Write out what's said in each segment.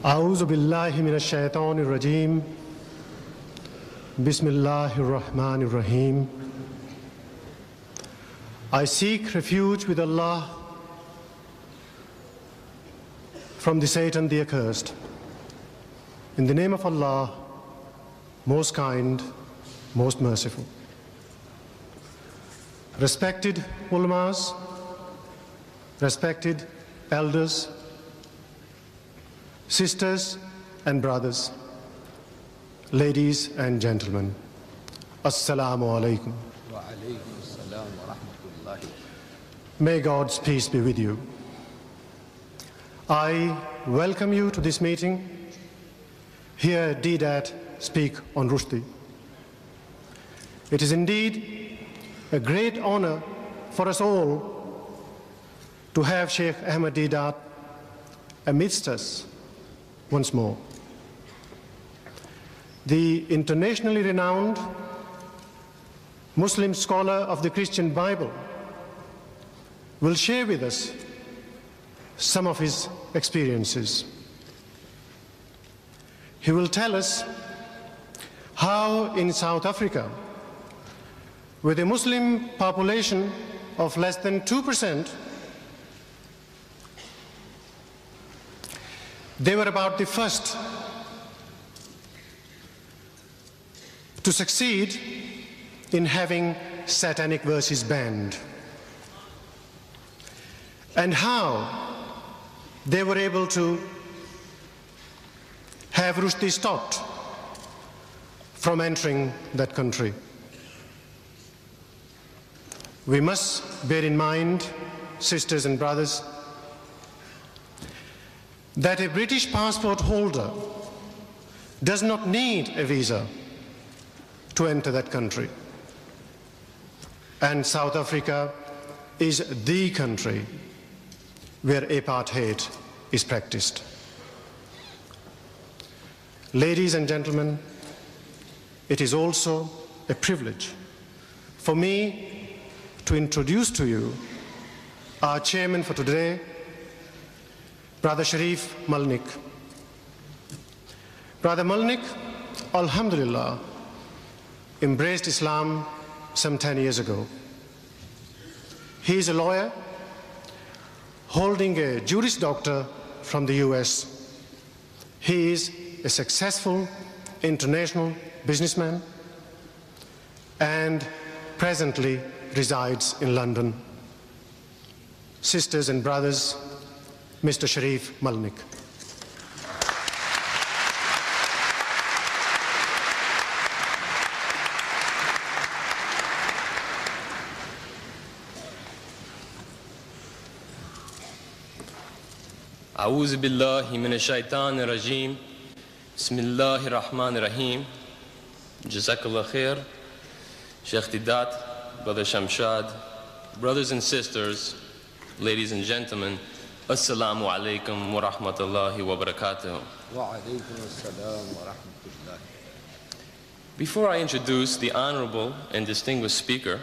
أعوذ بالله من الشيطان الرجيم بسم الله الرحمن الرحيم. I seek refuge with Allah from the Satan the accursed. In the name of Allah, most kind, most merciful. Respected ulamas, respected elders, sisters and brothers, ladies and gentlemen, Assalamu alaikum. Wa alaykum assalam wa rahmatullahi. May God's peace be with you. I welcome you to this meeting. Hear Deedat speak on Rushdie. It is indeed a great honor for us all to have Sheikh Ahmed Deedat amidst us once more. The internationally renowned Muslim scholar of the Christian Bible will share with us some of his experiences. He will tell us how in South Africa, with a Muslim population of less than 2%, they were about the first to succeed in having satanic verses banned, and how they were able to have Rushdie stopped from entering that country. We must bear in mind, sisters and brothers, that a British passport holder does not need a visa to enter that country. And South Africa is the country where apartheid is practiced. Ladies and gentlemen, it is also a privilege for me to introduce to you our chairman for today, Brother Sharif Malnik. Brother Malnik, alhamdulillah, embraced Islam some 10 years ago. He is a lawyer holding a Juris Doctor from the US. He is a successful international businessman and presently resides in London. Sisters and brothers, Mr. Sharif Malnik. أعوذ بالله من الشيطان الرجيم بسم الله الرحمن الرحيم. Jazakallah khair. Sheikh Deedat, Brother Shamshad, brothers and sisters, ladies and gentlemen, Assalamu alaikum wa rahmatullahi wa barakatuh. Wa alaykum assalam wa rahmatullahi. Before I introduce the honorable and distinguished speaker,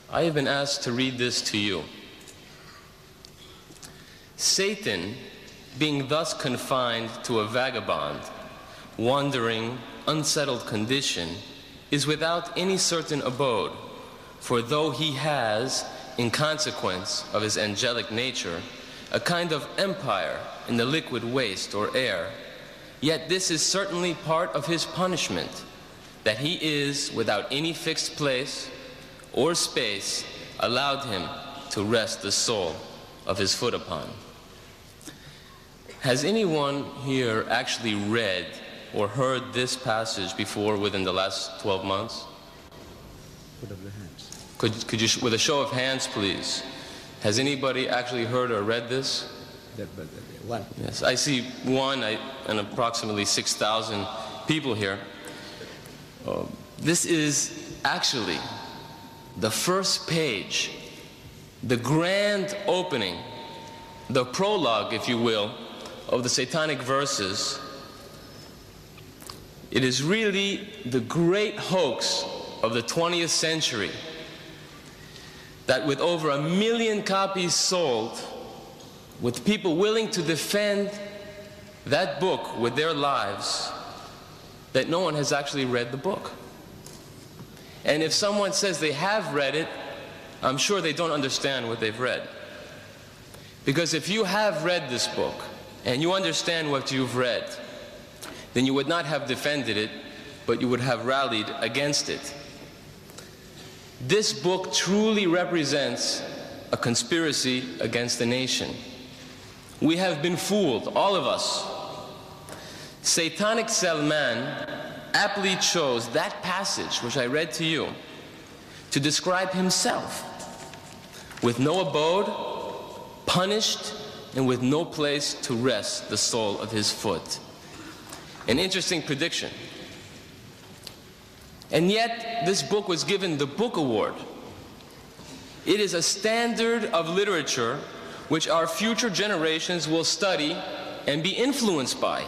I have been asked to read this to you. Satan, being thus confined to a vagabond, wandering, unsettled condition, is without any certain abode, for though he has, in consequence of his angelic nature, a kind of empire in the liquid waste or air, yet this is certainly part of his punishment, that he is, without any fixed place or space, allowed him to rest the sole of his foot upon. Has anyone here actually read or heard this passage before within the last 12 months? Put up your hands. Could you, with a show of hands, please, has anybody actually heard or read this? One. Yes, I see one and approximately 6,000 people here. This is actually the first page, the grand opening, the prologue, if you will, of the satanic verses. It is really the great hoax of the 20th century that with over 1 million copies sold, with people willing to defend that book with their lives that no one has actually read the book. And if someone says they have read it, I'm sure they don't understand what they've read. Because if you have read this book and you understand what you've read, then you would not have defended it, but you would have rallied against it. This book truly represents a conspiracy against the nation. We have been fooled, all of us. Satanic Salman aptly chose that passage, which I read to you, to describe himself with no abode, punished, and with no place to rest the sole of his foot. An interesting prediction. And yet, this book was given the Book Award. It is a standard of literature which our future generations will study and be influenced by.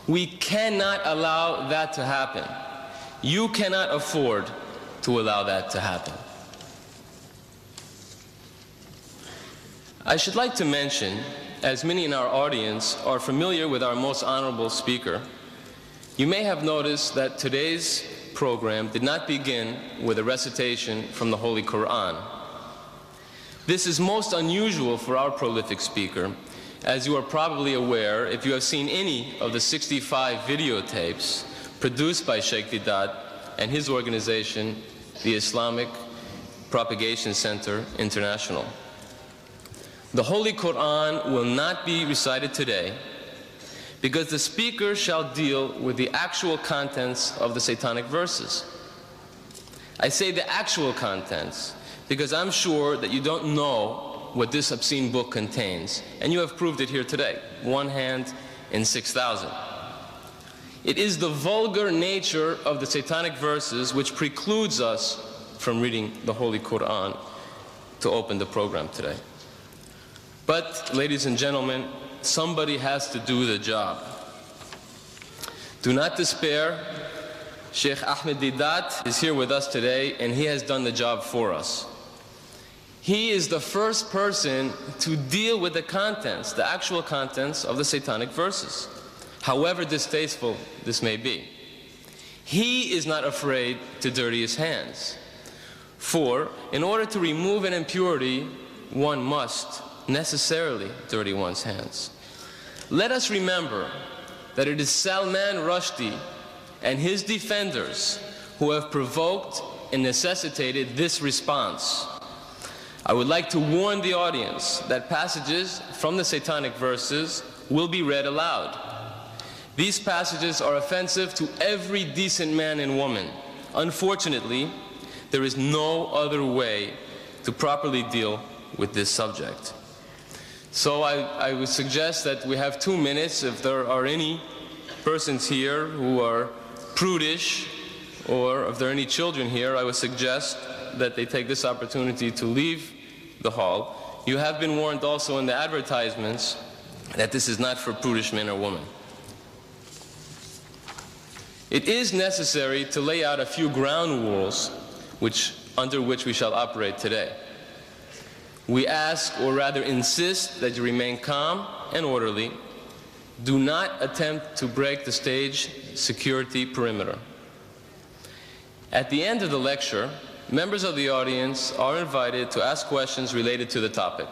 We cannot allow that to happen. You cannot afford to allow that to happen. I should like to mention, as many in our audience are familiar with our most honorable speaker, you may have noticed that today's program did not begin with a recitation from the Holy Quran. This is most unusual for our prolific speaker, as you are probably aware if you have seen any of the 65 videotapes produced by Sheikh Deedat and his organization, the Islamic Propagation Center International. The Holy Quran will not be recited today because the speaker shall deal with the actual contents of the satanic verses. I say the actual contents because I'm sure that you don't know what this obscene book contains, and you have proved it here today, one hand in 6,000. It is the vulgar nature of the satanic verses which precludes us from reading the Holy Quran to open the program today. But, ladies and gentlemen, somebody has to do the job. Do not despair. Sheikh Ahmed Deedat is here with us today, and he has done the job for us. He is the first person to deal with the contents, the actual contents of the satanic verses, however distasteful this may be. He is not afraid to dirty his hands. For, in order to remove an impurity, one must necessarily dirty one's hands. Let us remember that it is Salman Rushdie and his defenders who have provoked and necessitated this response. I would like to warn the audience that passages from the satanic verses will be read aloud. These passages are offensive to every decent man and woman. Unfortunately, there is no other way to properly deal with this subject. So I would suggest that we have 2 minutes. If there are any persons here who are prudish, or if there are any children here, I would suggest that they take this opportunity to leave the hall. You have been warned also in the advertisements that this is not for prudish men or women. It is necessary to lay out a few ground rules under which we shall operate today. We ask, or rather insist, that you remain calm and orderly. Do not attempt to break the stage security perimeter. At the end of the lecture, members of the audience are invited to ask questions related to the topic.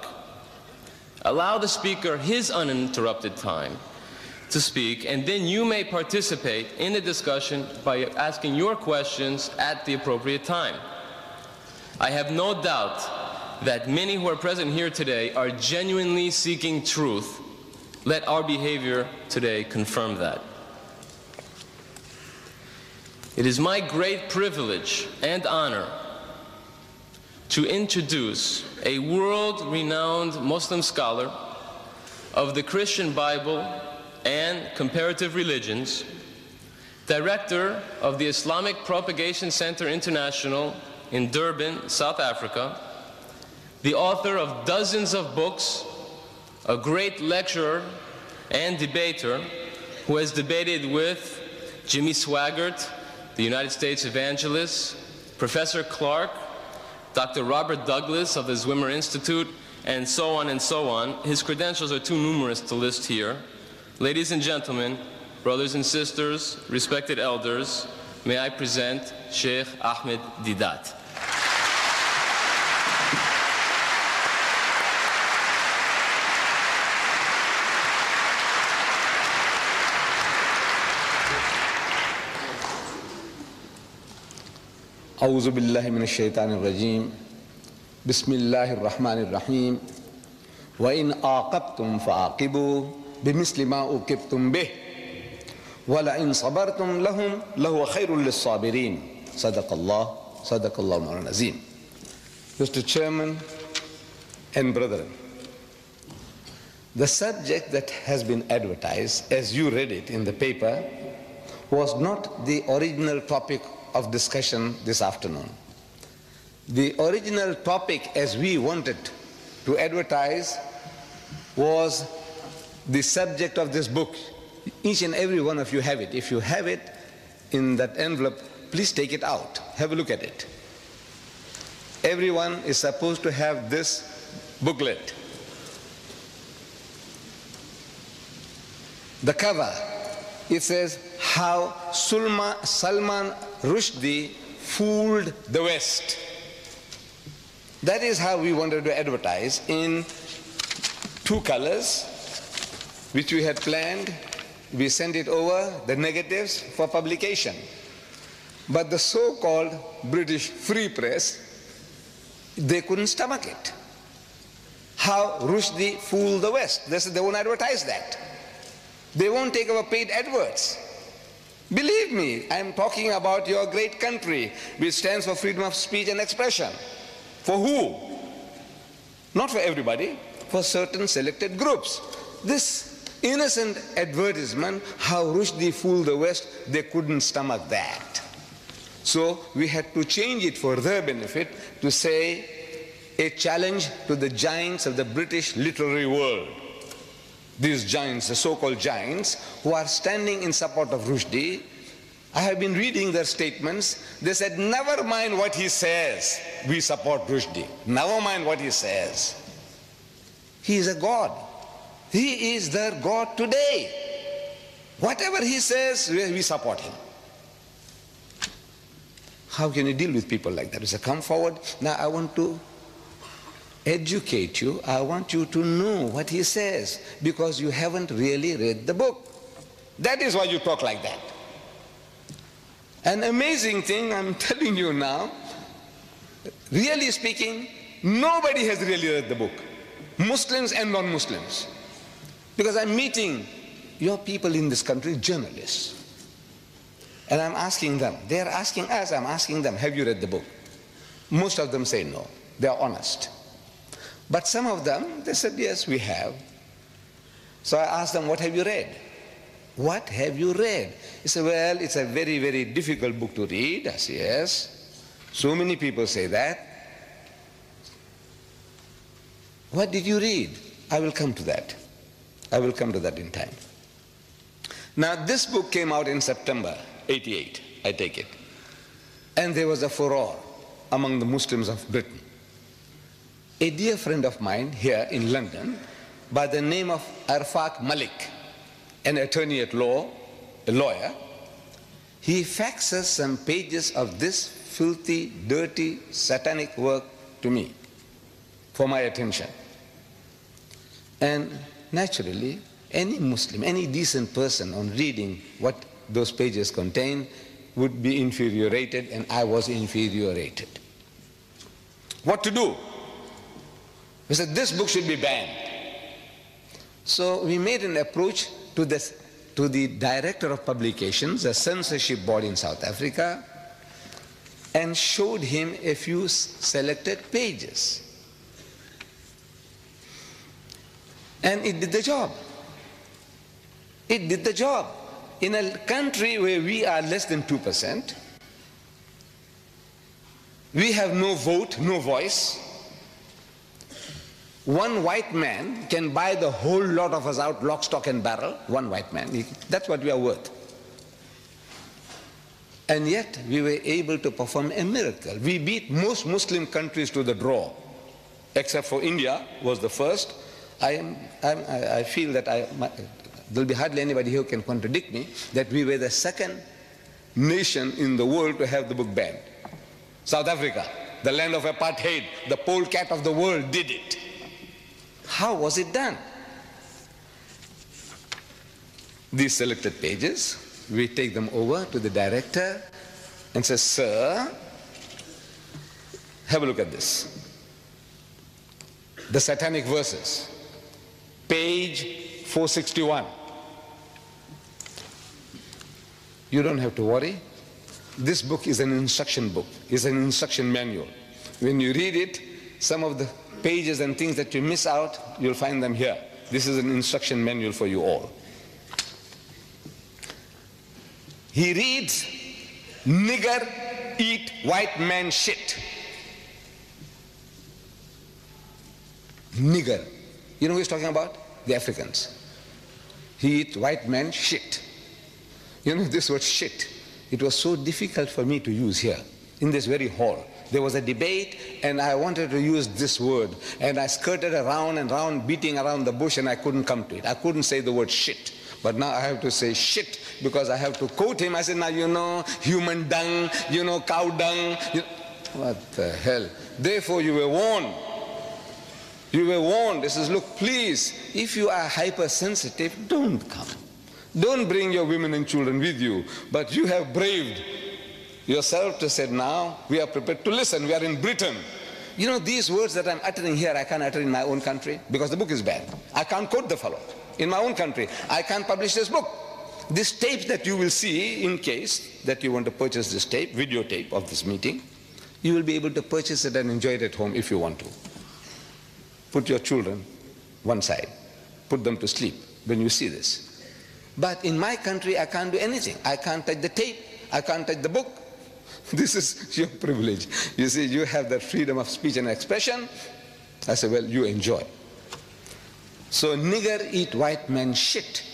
Allow the speaker his uninterrupted time to speak, and then you may participate in the discussion by asking your questions at the appropriate time. I have no doubt that many who are present here today are genuinely seeking truth. Let our behavior today confirm that. It is my great privilege and honor to introduce a world-renowned Muslim scholar of the Christian Bible and comparative religions, director of the Islamic Propagation Center International in Durban, South Africa, the author of dozens of books, a great lecturer and debater who has debated with Jimmy Swaggart, the United States evangelist, Professor Clark, Dr. Robert Douglas of the Zwimmer Institute, and so on and so on. His credentials are too numerous to list here. Ladies and gentlemen, brothers and sisters, respected elders, may I present Sheikh Ahmed Deedat. أعوذ بالله من الشيطان الرجيم بسم الله الرحمن الرحيم وإن عاقبتم فعاقبوا بمثل ما عوقبتم به ولئن صبرتم لهو خير للصابرين صدق الله مولانا العظيم. Mr. Chairman and brethren, the subject that has been advertised, as you read it in the paper, was not the original topic of discussion this afternoon. The original topic, as we wanted to advertise, was the subject of this book. Each and every one of you have it. If you have it in that envelope, please take it out. Have a look at it. Everyone is supposed to have this booklet. The cover, it says, How Salman Rushdie fooled the West. That is how we wanted to advertise, in two colors, which we had planned. We sent it over, the negatives, for publication. But the so-called British Free Press, they couldn't stomach it. How Rushdie fooled the West. They won't advertise that. They won't take our paid adverts. Believe me, I'm talking about your great country, which stands for freedom of speech and expression. For who? Not for everybody, for certain selected groups. This innocent advertisement, how Rushdie fooled the West, they couldn't stomach that. So we had to change it for their benefit to say, a challenge to the giants of the British literary world. These giants, the so-called giants, who are standing in support of Rushdie, I have been reading their statements. They said, never mind what he says, we support Rushdie. Never mind what he says. He is a god. He is their god today. Whatever he says, we support him. How can you deal with people like that? We say, come forward. Now I want to educate you. I want you to know what he says, because you haven't really read the book. That is why you talk like that. An amazing thing, I'm telling you now, really speaking, nobody has really read the book, Muslims and non-Muslims. Because I'm meeting your people in this country, journalists, and I'm asking them, they're asking us, I'm asking them, have you read the book? Most of them say no, they're honest. But some of them, they said, yes, we have. So I asked them, what have you read? What have you read? He said, well, it's a very, very difficult book to read. I said, yes. So many people say that. What did you read? I will come to that. I will come to that in time. Now, this book came out in September 88, I take it. And there was a furore among the Muslims of Britain. A dear friend of mine here in London, by the name of Arfaq Malik, an attorney at law, a lawyer, he faxes some pages of this filthy, dirty, satanic work to me for my attention. And naturally, any Muslim, any decent person on reading what those pages contain would be infuriated, and I was infuriated. What to do? We said, this book should be banned. So we made an approach to the director of publications, a censorship board in South Africa, and showed him a few selected pages. And it did the job. It did the job. In a country where we are less than 2%, we have no vote, no voice. One white man can buy the whole lot of us out, lock, stock and barrel. One white man. That's what we are worth. And yet we were able to perform a miracle. We beat most Muslim countries to the draw, except for India was the first. I feel that there'll be hardly anybody who can contradict me, that we were the second nation in the world to have the book banned. South Africa, the land of apartheid, the polecat of the world, did it. How was it done? These selected pages, we take them over to the director and say, sir, have a look at this. The Satanic Verses, page 461. You don't have to worry. This book is an instruction book, is an instruction manual. When you read it, some of the pages and things that you miss out, you'll find them here. This is an instruction manual for you all. He reads, nigger eat white man shit. Nigger. You know who he's talking about? The Africans. He eat white man shit. You know this word shit. It was so difficult for me to use here, in this very hall. There was a debate and I wanted to use this word and I skirted around and around, beating around the bush, and I couldn't come to it. I couldn't say the word shit. But now I have to say shit because I have to quote him. I said, now you know, human dung, you know, cow dung. What the hell? Therefore you were warned. You were warned. This is, look, please, if you are hypersensitive, don't come. Don't bring your women and children with you. But you have braved yourself to say, now we are prepared to listen. We are in Britain. You know, these words that I'm uttering here, I can't utter in my own country because the book is banned. I can't quote the fellow. In my own country, I can't publish this book. This tape that you will see, in case that you want to purchase this tape, videotape of this meeting, you will be able to purchase it and enjoy it at home if you want to. Put your children one side. Put them to sleep when you see this. But in my country, I can't do anything. I can't touch the tape. I can't touch the book. This is your privilege. You see, you have that freedom of speech and expression. I say, well, you enjoy. So nigger eat white man shit.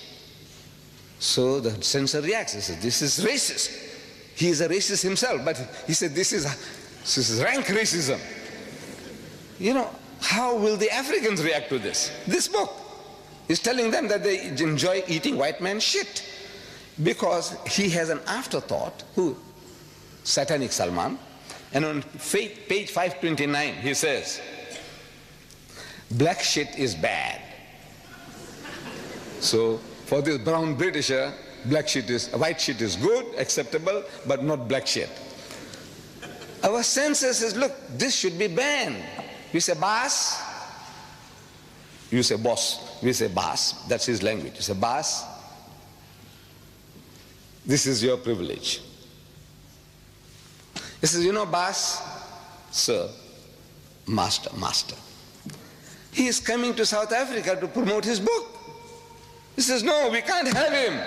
So the censor reacts. He says, this is racist. He is a racist himself, but he said, this is rank racism. You know, how will the Africans react to this? This book is telling them that they enjoy eating white man shit. Because he has an afterthought, who? Satanic Salman. And on page 529 he says, black shit is bad. So for this brown Britisher, white shit is good, acceptable, but not black shit. Our censor says, look, this should be banned. We say boss, you say boss, we say boss, that's his language. You say boss, this is your privilege. He says, you know, boss, sir, master, master. He is coming to South Africa to promote his book. He says, no, we can't have him.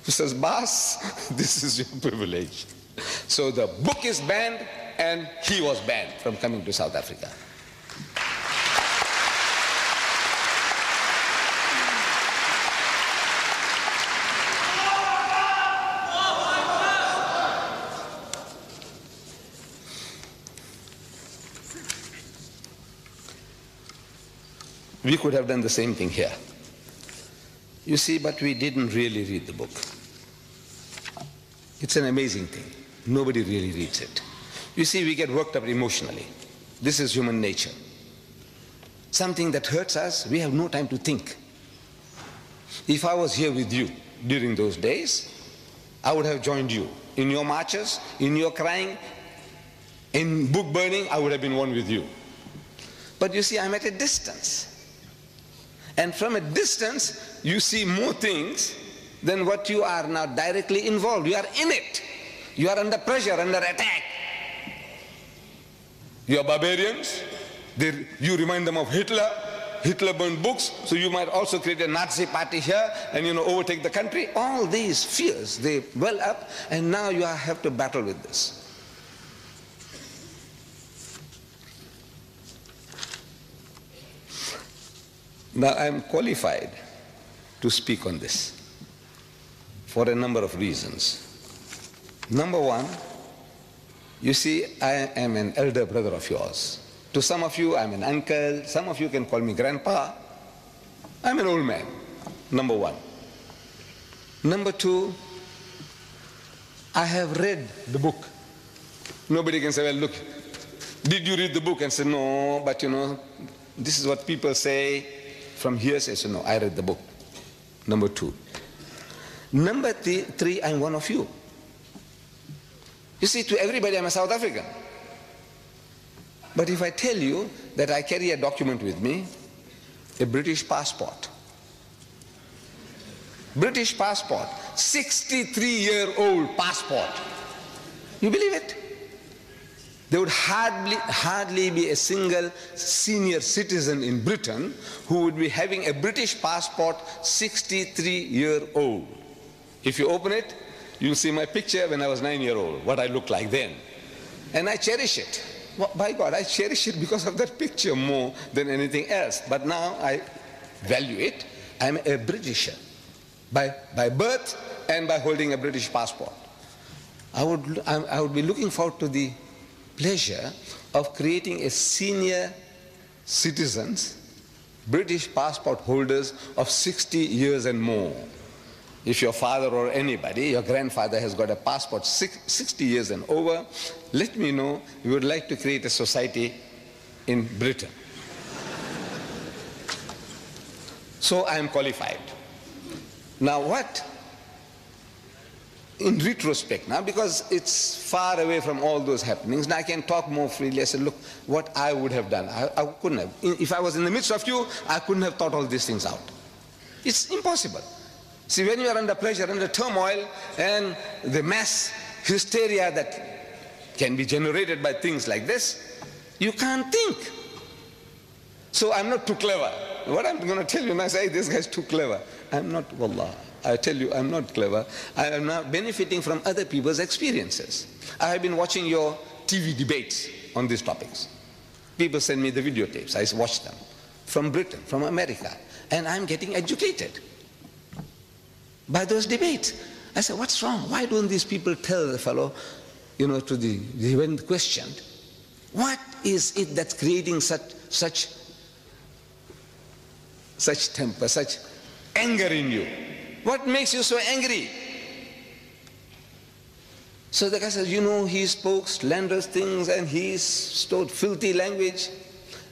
He says, boss, this is your privilege. So the book is banned and he was banned from coming to South Africa. We could have done the same thing here. You see, but we didn't really read the book. It's an amazing thing. Nobody really reads it. You see, we get worked up emotionally. This is human nature. Something that hurts us, we have no time to think. If I was here with you during those days, I would have joined you. In your marches, in your crying, in book burning, I would have been one with you. But you see, I'm at a distance. And from a distance, you see more things than what you are now directly involved. You are in it. You are under pressure, under attack. You are barbarians. You remind them of Hitler. Hitler burned books, so you might also create a Nazi party here and, you know, overtake the country. All these fears, they well up, and now you have to battle with this. Now I am qualified to speak on this for a number of reasons. Number one, you see, I am an elder brother of yours. To some of you, I'm an uncle. Some of you can call me grandpa. I'm an old man. number one. Number two, I have read the book. Nobody can say, well, look, did you read the book? And say, no, but you know, this is what people say from here. Say, so no, I read the book. Number two. Number three, I'm one of you. You see, to everybody, I'm a South African. But if I tell you that I carry a document with me, a British passport, British passport, 63-year-old passport, you believe it? There would hardly be a single senior citizen in Britain who would be having a British passport 63-year-old. If you open it, you'll see my picture when I was 9-year-old, what I looked like then. And I cherish it. Well, by God, I cherish it because of that picture more than anything else. But now I value it. I'm a Britisher by birth and by holding a British passport. I would be looking forward to the pleasure of creating a senior citizens, British passport holders of 60 years and more. If your father or anybody, your grandfather has got a passport 60 years and over, let me know. We would like to create a society in Britain. So I am qualified. Now what? In retrospect now, because it's far away from all those happenings, now I can talk more freely. I said, look, what I would have done, I couldn't have. If I was in the midst of you, I couldn't have thought all these things out. It's impossible. See, when you are under pressure, under turmoil, and the mass hysteria that can be generated by things like this, you can't think. So I'm not too clever. What I'm going to tell you now, say, this guy's too clever. I'm not, wallah. I tell you, I'm not clever. I am now benefiting from other people's experiences. I have been watching your TV debates on these topics. People send me the videotapes. I watch them. From Britain, from America. And I'm getting educated by those debates. I said, what's wrong? Why don't these people tell the fellow, you know, when questioned, what is it that's creating such temper, such anger in you? What makes you so angry? So the guy says, you know, he spoke slanderous things and he stored filthy language.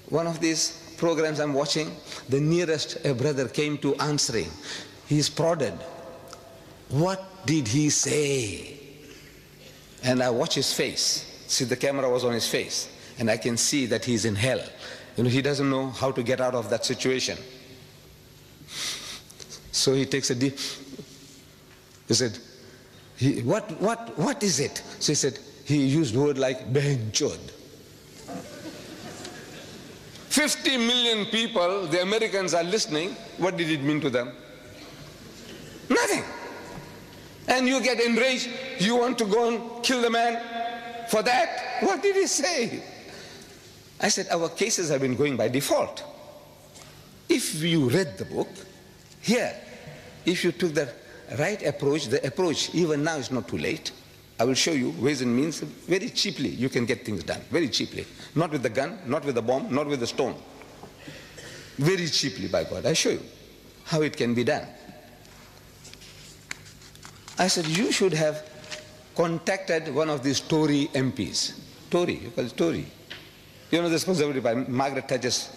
One of these programs I'm watching, the nearest a brother came to answering. He's prodded. What did he say? And I watch his face. See, the camera was on his face. And I can see that he's in hell. You know, he doesn't know how to get out of that situation. So he takes a deep, he said, what is it? So he said, he used a word like benchod. 50 million people, the Americans are listening. What did it mean to them? Nothing. And you get enraged, you want to go and kill the man for that? What did he say? I said, our cases have been going by default. If you read the book, here, if you took the right approach, the approach even now is not too late. I will show you ways and means. Very cheaply you can get things done, very cheaply. Not with the gun, not with the bomb, not with the stone. Very cheaply, by God. I show you how it can be done. I said, you should have contacted one of these Tory MPs. Tory, you call it Tory. You know this Conservative Party, Margaret Thatcher's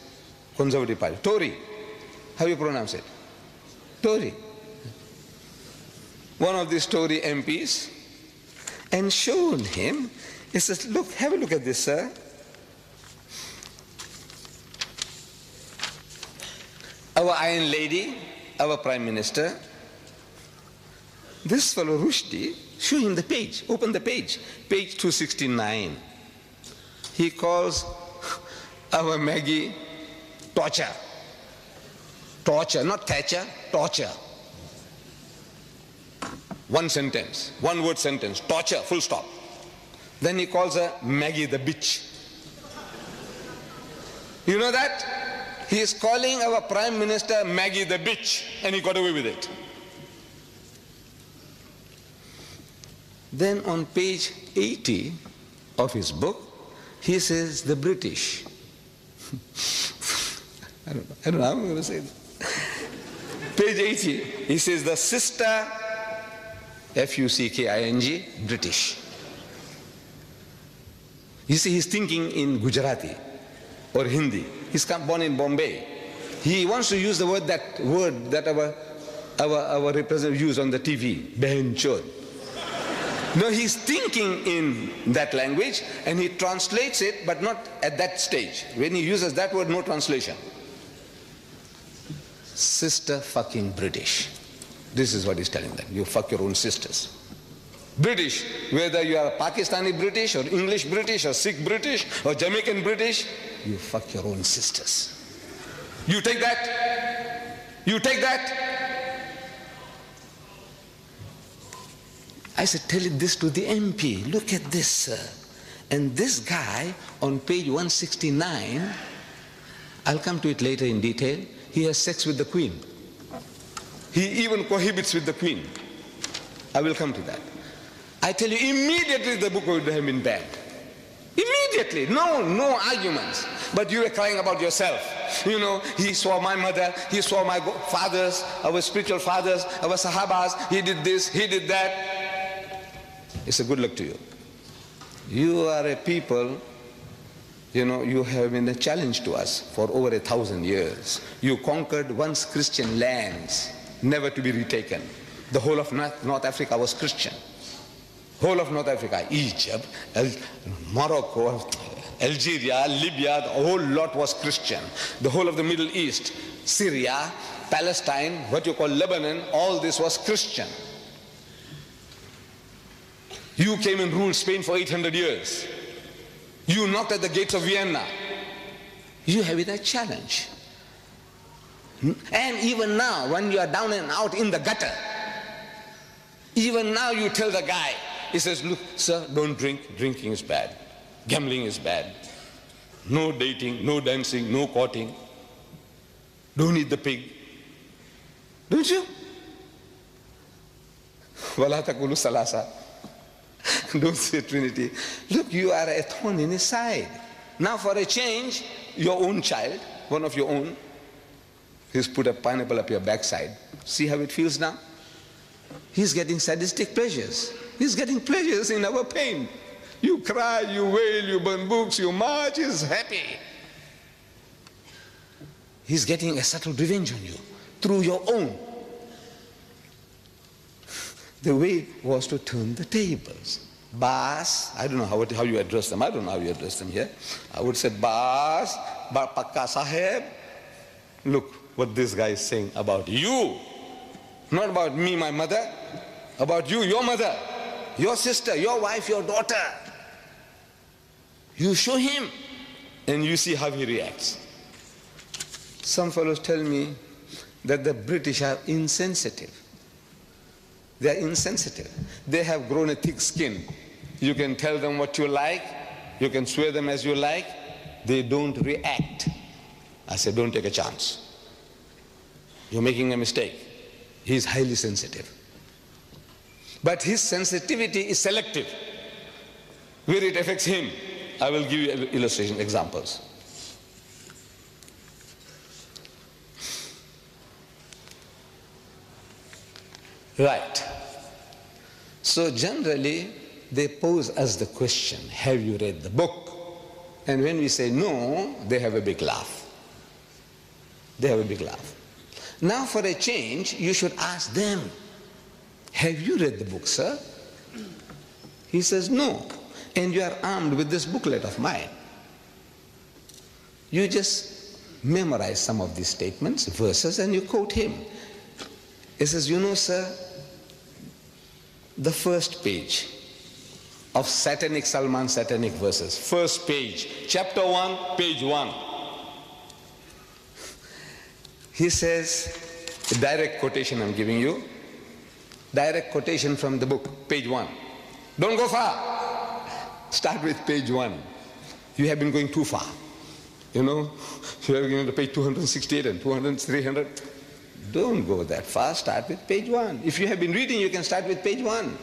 Conservative Party. Tory. How you pronounce it? Tory. One of these Tory MPs, and showed him, he says, look, have a look at this, sir. Our Iron Lady, our Prime Minister, this fellow Rushdie, show him the page, open the page 269. He calls our Maggie torture. Torture, not Thatcher, torture. One sentence, one word sentence, torture, full stop. Then he calls her Maggie the bitch. You know that? He is calling our Prime Minister Maggie the bitch, and he got away with it. Then on page 80 of his book, he says the I don't know how I'm going to say that. Page 80, he says the sister, F-U-C-K-I-N-G, British. You see, he's thinking in Gujarati or Hindi. He's born in Bombay. He wants to use the word that our representative use on the TV, Behin Chod. No, he's thinking in that language and he translates it, but not at that stage. When he uses that word, no translation. Sister fucking British. This is what he's telling them. You fuck your own sisters. British, whether you are Pakistani British or English British or Sikh British or Jamaican British, you fuck your own sisters. You take that? You take that? I said, tell this to the MP. Look at this, sir. And this guy on page 169, I'll come to it later in detail, he has sex with the Queen. He even cohabits with the Queen. I will come to that. I tell you, immediately the book would have been banned. Immediately. No arguments. But you were crying about yourself. You know, he saw my mother, he saw my fathers, our spiritual fathers, our Sahabas, he did this, he did that. It's a good luck to you. You are a people, you know, you have been a challenge to us for over 1,000 years. You conquered once Christian lands, never to be retaken. The whole of North Africa was Christian. Whole of North Africa, Egypt, Morocco, Algeria, Libya, the whole lot was Christian. The whole of the Middle East, Syria, Palestine, what you call Lebanon, all this was Christian. You came and ruled Spain for 800 years. You knocked at the gates of Vienna. You have it a challenge. And even now, when you are down and out in the gutter, even now you tell the guy, he says, look, sir, don't drink. Drinking is bad. Gambling is bad. No dating, no dancing, no courting. Don't eat the pig. Don't you? Wala taqulu salasa. Don't say Trinity. Look, you are a thorn in his side. Now for a change, your own child, one of your own, he's put a pineapple up your backside. See how it feels now? He's getting sadistic pleasures. He's getting pleasures in our pain. You cry, you wail, you burn books, you march, he's happy. He's getting a subtle revenge on you through your own. The way was to turn the tables. Bas, I don't know how you address them. I don't know how you address them here. I would say, Bas, Pakka Saheb, look what this guy is saying about you. Not about me, my mother, about you, your mother, your sister, your wife, your daughter. You show him and you see how he reacts. Some fellows tell me that the British are insensitive. They are insensitive. They have grown a thick skin. You can tell them what you like. You can swear them as you like. They don't react. I said, don't take a chance. You're making a mistake. He's highly sensitive. But his sensitivity is selective. Where it affects him, I will give you illustration examples. Right. So generally, they pose us the question, have you read the book? And when we say no, they have a big laugh. They have a big laugh. Now for a change, you should ask them, have you read the book, sir? He says, no. And you are armed with this booklet of mine. You just memorize some of these statements, verses, and you quote him. He says, you know, sir, the first page of Salman satanic verses, first page, chapter 1, page 1. He says, a direct quotation I'm giving you, direct quotation from the book, page 1. Don't go far. Start with page 1. You have been going too far. You know, you have been to page 268 and 300. Don't go that far. Start with page 1. If you have been reading, you can start with page 1.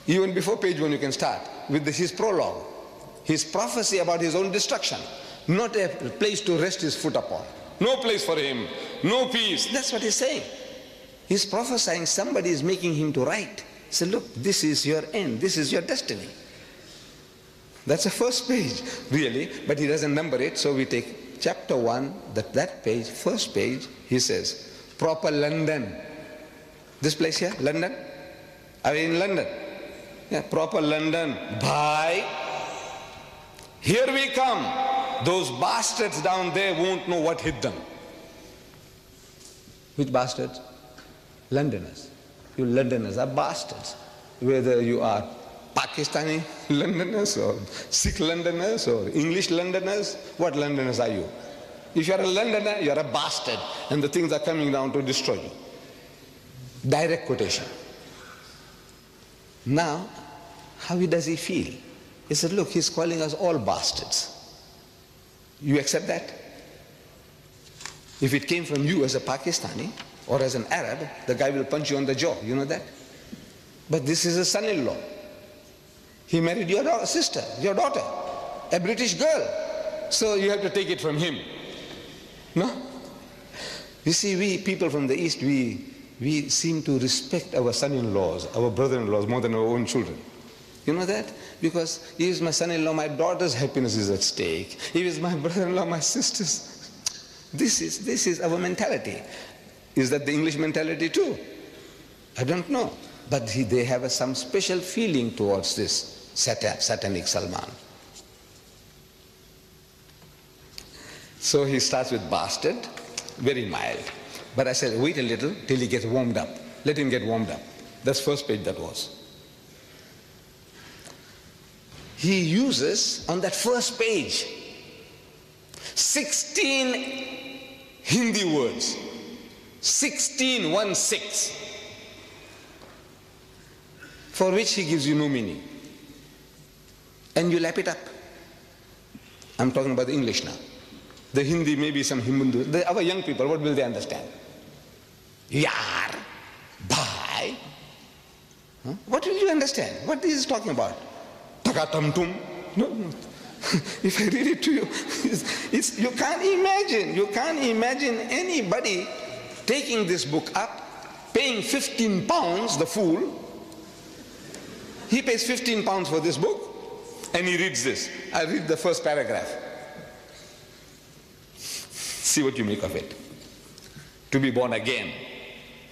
Even before page 1, you can start with his prologue, his prophecy about his own destruction, not a place to rest his foot upon. No place for him. No peace. That's what he's saying. He's prophesying somebody is making him to write. He said, look, this is your end. This is your destiny. That's the first page, really. But he doesn't number it. So we take chapter 1, that page, first page, he says, proper London. This place here, London? Are we in London? Yeah, proper London. Bye. Here we come. Those bastards down there won't know what hit them. Which bastards? Londoners. You Londoners are bastards. Whether you are Pakistani Londoners or Sikh Londoners or English Londoners, what Londoners are you? If you are a Londoner, you are a bastard, and the things are coming down to destroy you. Direct quotation. Now, how does he feel? He said, look, he's calling us all bastards. You accept that? If it came from you as a Pakistani or as an Arab, the guy will punch you on the jaw. You know that? But this is a son-in-law. He married your sister, your daughter, a British girl. So you have to take it from him. No? You see, we people from the East, we seem to respect our son-in-laws, our brother-in-laws more than our own children. You know that? Because he is my son-in-law, my daughter's happiness is at stake. He is my brother-in-law, my sister's. This is our mentality. Is that the English mentality too? I don't know. But they have some special feeling towards this satanic Salman. So he starts with bastard, very mild. But I said, wait a little till he gets warmed up. Let him get warmed up. That's first page that was. He uses, on that first page, 16 Hindi words. 16, 1-6. For which he gives you no meaning. And you lap it up. I'm talking about the English now. The Hindi, maybe some Hindu. Our young people, what will they understand? Yar, bhai. Huh? What will you understand? What is he talking about? Takatamtum. No. If I read it to you, you can't imagine anybody taking this book up, paying 15 pounds, the fool. He pays 15 pounds for this book, and he reads this. I read the first paragraph. See what you make of it. To be born again,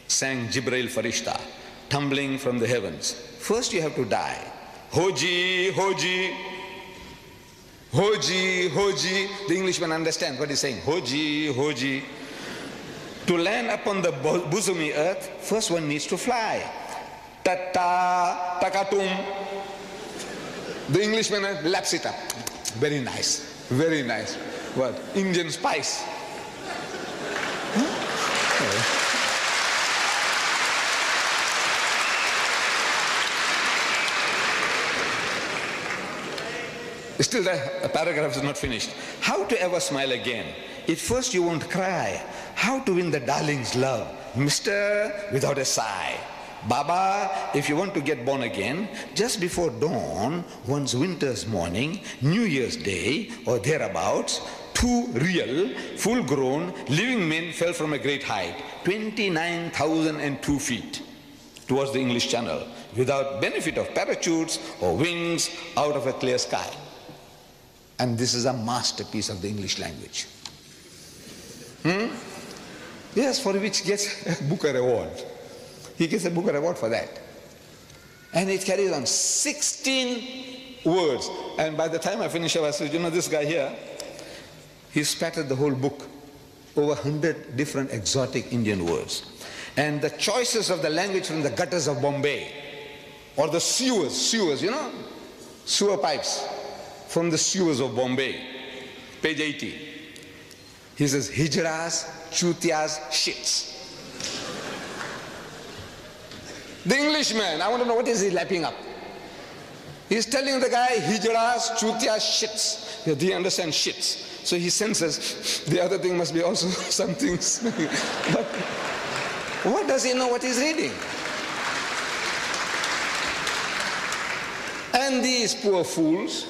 sang Jibreel Farishta, tumbling from the heavens. First you have to die. Hoji, hoji, hoji, hoji. The Englishman understands what he's saying. Hoji, hoji. To land upon the bosomy earth, first one needs to fly. Tata, takatum. The Englishman laps it up. Very nice, very nice. What? Indian spice. Still the paragraph is not finished. How to ever smile again? At first you won't cry. How to win the darling's love? Mister, without a sigh. Baba, if you want to get born again, just before dawn, one's winter's morning, New Year's Day, or thereabouts, 2 real, full-grown, living men fell from a great height, 29,002 feet, towards the English Channel, without benefit of parachutes or wings, out of a clear sky. And this is a masterpiece of the English language. Yes, for which he gets a Booker Award. He gets a Booker Award for that. And it carries on 16 words. And by the time I finish, I said, you know, this guy here, he spattered the whole book, over 100 different exotic Indian words. And the choices of the language from the gutters of Bombay, or the sewers, you know, sewer pipes from the sewers of Bombay, page 80. He says, hijras, chutias, shits. The Englishman, I want to know what is he lapping up. He's telling the guy, hijras, chutias, shits. Yeah, do you understand shits? So he senses the other thing must be also something. But what does he know what he's reading? And these poor fools,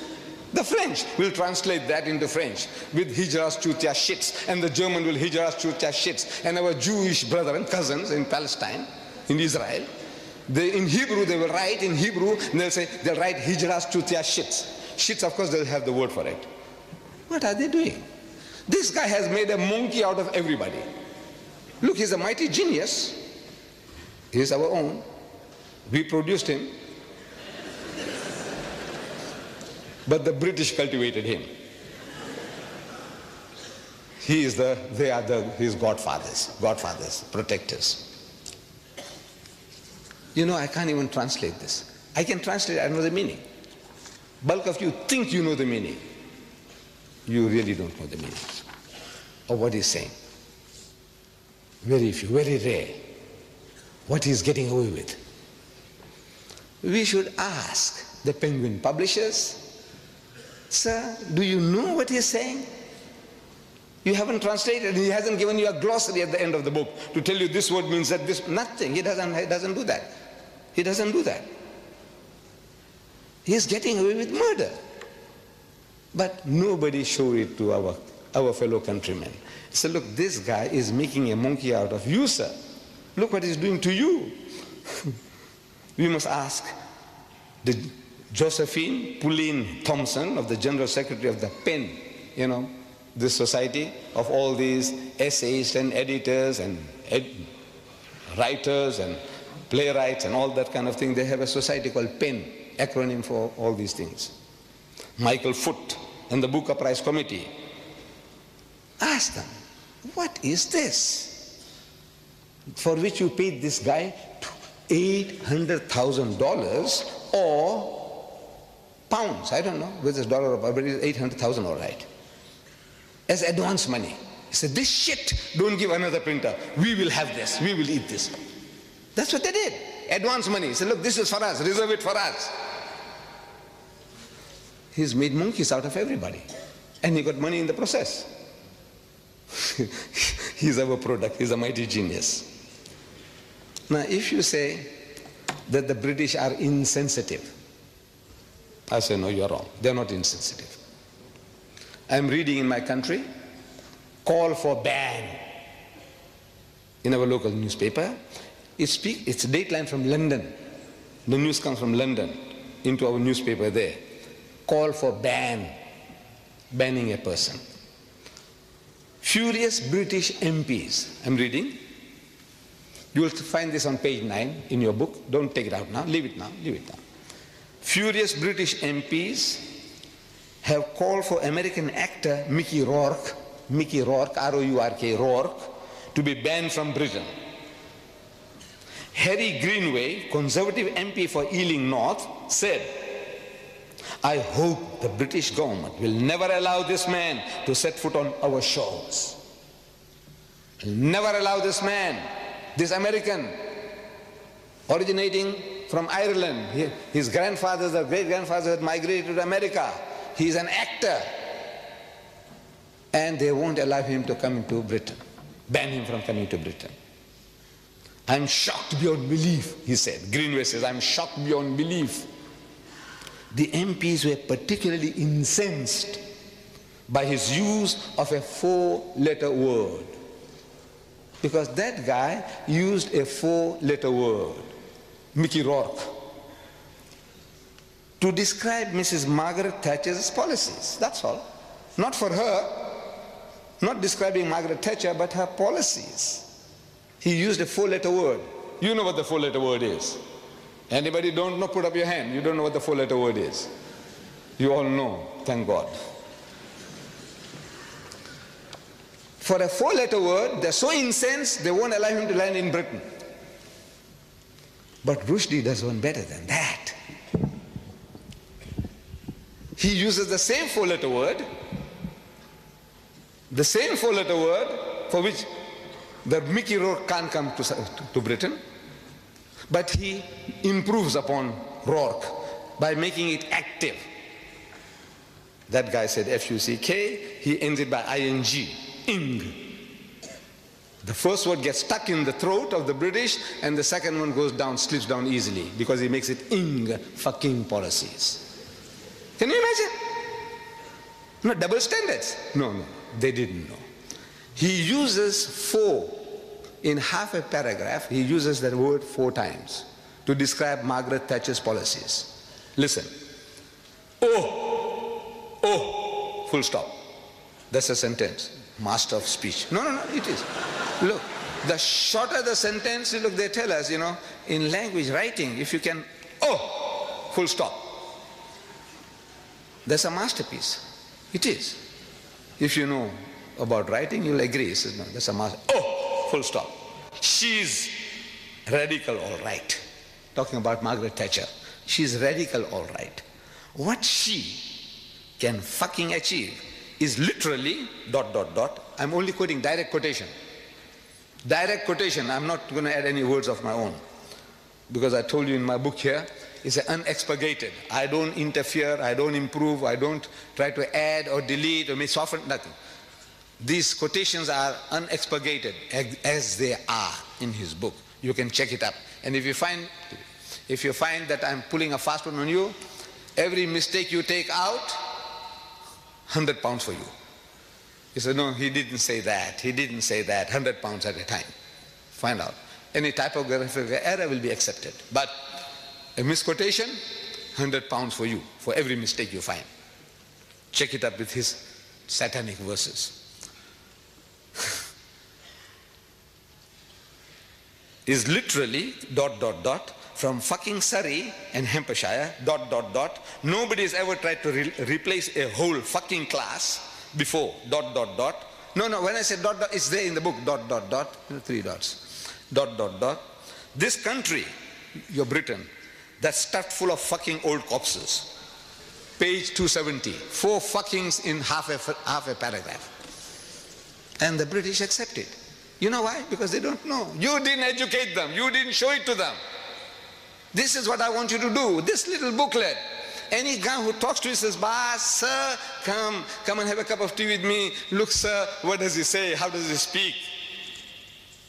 The French will translate that into French with Hijras Chutia Shits, and the German will Hijras Chutia Shits. And our Jewish brother and cousins in Palestine, in Israel, in Hebrew they will write in Hebrew, and they'll write Hijras Chutia Shits. Shits, of course, they'll have the word for it. What are they doing? This guy has made a monkey out of everybody. Look, he's a mighty genius. He's our own. We produced him. But the British cultivated him. They are his godfathers, protectors. You know, I can't even translate this. I can translate, I know the meaning. Bulk of you think you know the meaning. You really don't know the meaning of what he's saying. Very few, very rare. What he's getting away with. We should ask the Penguin publishers, sir, do you know what he's saying? You haven't translated, he hasn't given you a glossary at the end of the book to tell you this word means that, this, nothing. He doesn't do that. He doesn't do that. He's getting away with murder. But nobody showed it to our fellow countrymen. So look, this guy is making a monkey out of you, sir. Look what he's doing to you. We must ask the Josephine Pauline Thompson, of the General Secretary of the PEN, you know, this society of all these essayists and editors and writers and playwrights and all that kind of thing. They have a society called PEN, acronym for all these things. Michael Foote and the Booker Prize Committee. Ask them, what is this? For which you paid this guy $800,000 or pounds, I don't know whether it's dollar or pound, but it's 800,000 all right, as advance money. He said, this shit, don't give another printer. We will have this, we will eat this. That's what they did, advance money. He said, look, this is for us, reserve it for us. He's made monkeys out of everybody. And he got money in the process. He's our product, he's a mighty genius. Now, if you say that the British are insensitive, I say, no, you're wrong. They're not insensitive. I'm reading in my country, call for ban in our local newspaper. It's a dateline from London. The news comes from London into our newspaper there. Call for banning a person. Furious British MPs, I'm reading. You will find this on page 9 in your book. Don't take it out now, leave it now, leave it now. Furious British MPs have called for American actor Mickey Rourke, R-O-U-R-K, Rourke, to be banned from Britain. Harry Greenway, Conservative MP for Ealing North, said, I hope the British government will never allow this man to set foot on our shores. Will never allow this man, this American, originating from Ireland. His grandfathers or great-grandfathers had migrated to America. He's an actor. And they won't allow him to come into Britain, ban him from coming to Britain. I'm shocked beyond belief, he said. Greenway says, I'm shocked beyond belief. The MPs were particularly incensed by his use of a 4-letter word. Because that guy used a 4-letter word, Mickey Rourke, to describe Mrs. Margaret Thatcher's policies. That's all. Not for her, not describing Margaret Thatcher, but her policies. He used a 4-letter word. You know what the 4-letter word is. Anybody don't know, put up your hand. You don't know what the 4-letter word is. You all know, thank God. For a 4-letter word, they're so incensed, they won't allow him to land in Britain. But Rushdie does one better than that. He uses the same 4-letter word, for which the Mickey Rourke can't come to Britain, but he improves upon Rourke by making it active. That guy said F-U-C-K, he ends it by I-N-G, ing. The first word gets stuck in the throat of the British, and the second one goes down, slips down easily, because he makes it ing, fucking policies. Can you imagine? No, double standards. No, they didn't know. He uses 4 in half a paragraph. He uses that word 4 times to describe Margaret Thatcher's policies. Listen. Oh, full stop. That's a sentence. Master of speech. No, it is. Look, the shorter the sentence, look, they tell us, in language writing, if you can, full stop. That's a masterpiece. It is. If you know about writing, you'll agree. He says, no, that's a master. Full stop. She's radical, all right. Talking about Margaret Thatcher. She's radical, all right. What she can fucking achieve is literally ... I'm only quoting direct quotation. Direct quotation. I'm not going to add any words of my own. Because I told you in my book here, it's unexpurgated. I don't interfere, I don't improve, I don't try to add or delete or soften, nothing. These quotations are unexpurgated as they are in his book. You can check it up. And if you find that I'm pulling a fast one on you, every mistake you take out, £100 for you. He said, no, he didn't say that. He didn't say that. £100 at a time. Find out. Any typographical error will be accepted. But a misquotation, £100 for you, for every mistake you find. Check it up with his satanic verses. Is literally ... from fucking Surrey and Hampshire ... Nobody has ever tried to replace a whole fucking class before ... No, when I say ... it's there in the book ... 3 dots. ... This country, your Britain, that's stuffed full of fucking old corpses. Page 270. 4 fuckings in half a paragraph. And the British accept it. You know why? Because they don't know. You didn't educate them. You didn't show it to them. This is what I want you to do. This little booklet. Any guy who talks to you says, "Boss, sir, come and have a cup of tea with me. Look, sir, what does he say? How does he speak?"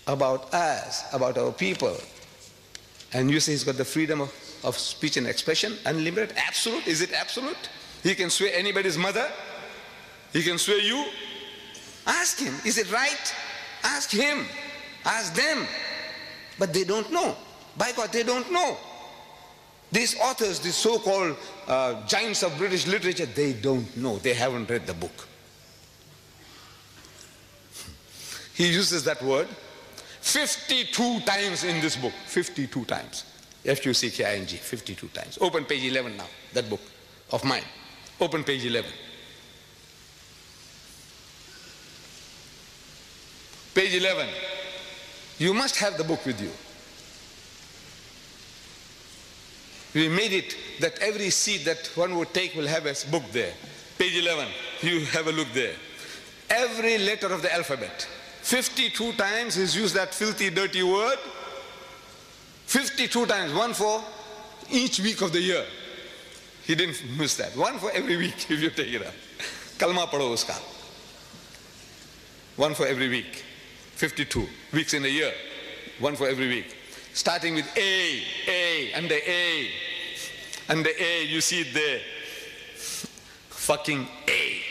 About us, about our people. And you say he's got the freedom of speech and expression, unlimited, absolute. Is it absolute? He can swear anybody's mother. He can swear you. Ask him, is it right? Ask him. Ask them. But they don't know. By God, they don't know. These authors, these so-called giants of British literature, they don't know. They haven't read the book. He uses that word 52 times in this book. 52 times. F-U-C-K-I-N-G, 52 times. Open page 11 now, that book of mine. Open page 11. Page 11. You must have the book with you. We made it that every seat that one would take will have a book there. Page 11. You have a look there. Every letter of the alphabet. 52 times he's used that filthy, dirty word. 52 times. One for each week of the year. He didn't miss that. One for every week if you take it up. Kalma padho uska. One for every week. 52 weeks in a year. One for every week. Starting with A, and the A. And the A, you see it there. Fucking A.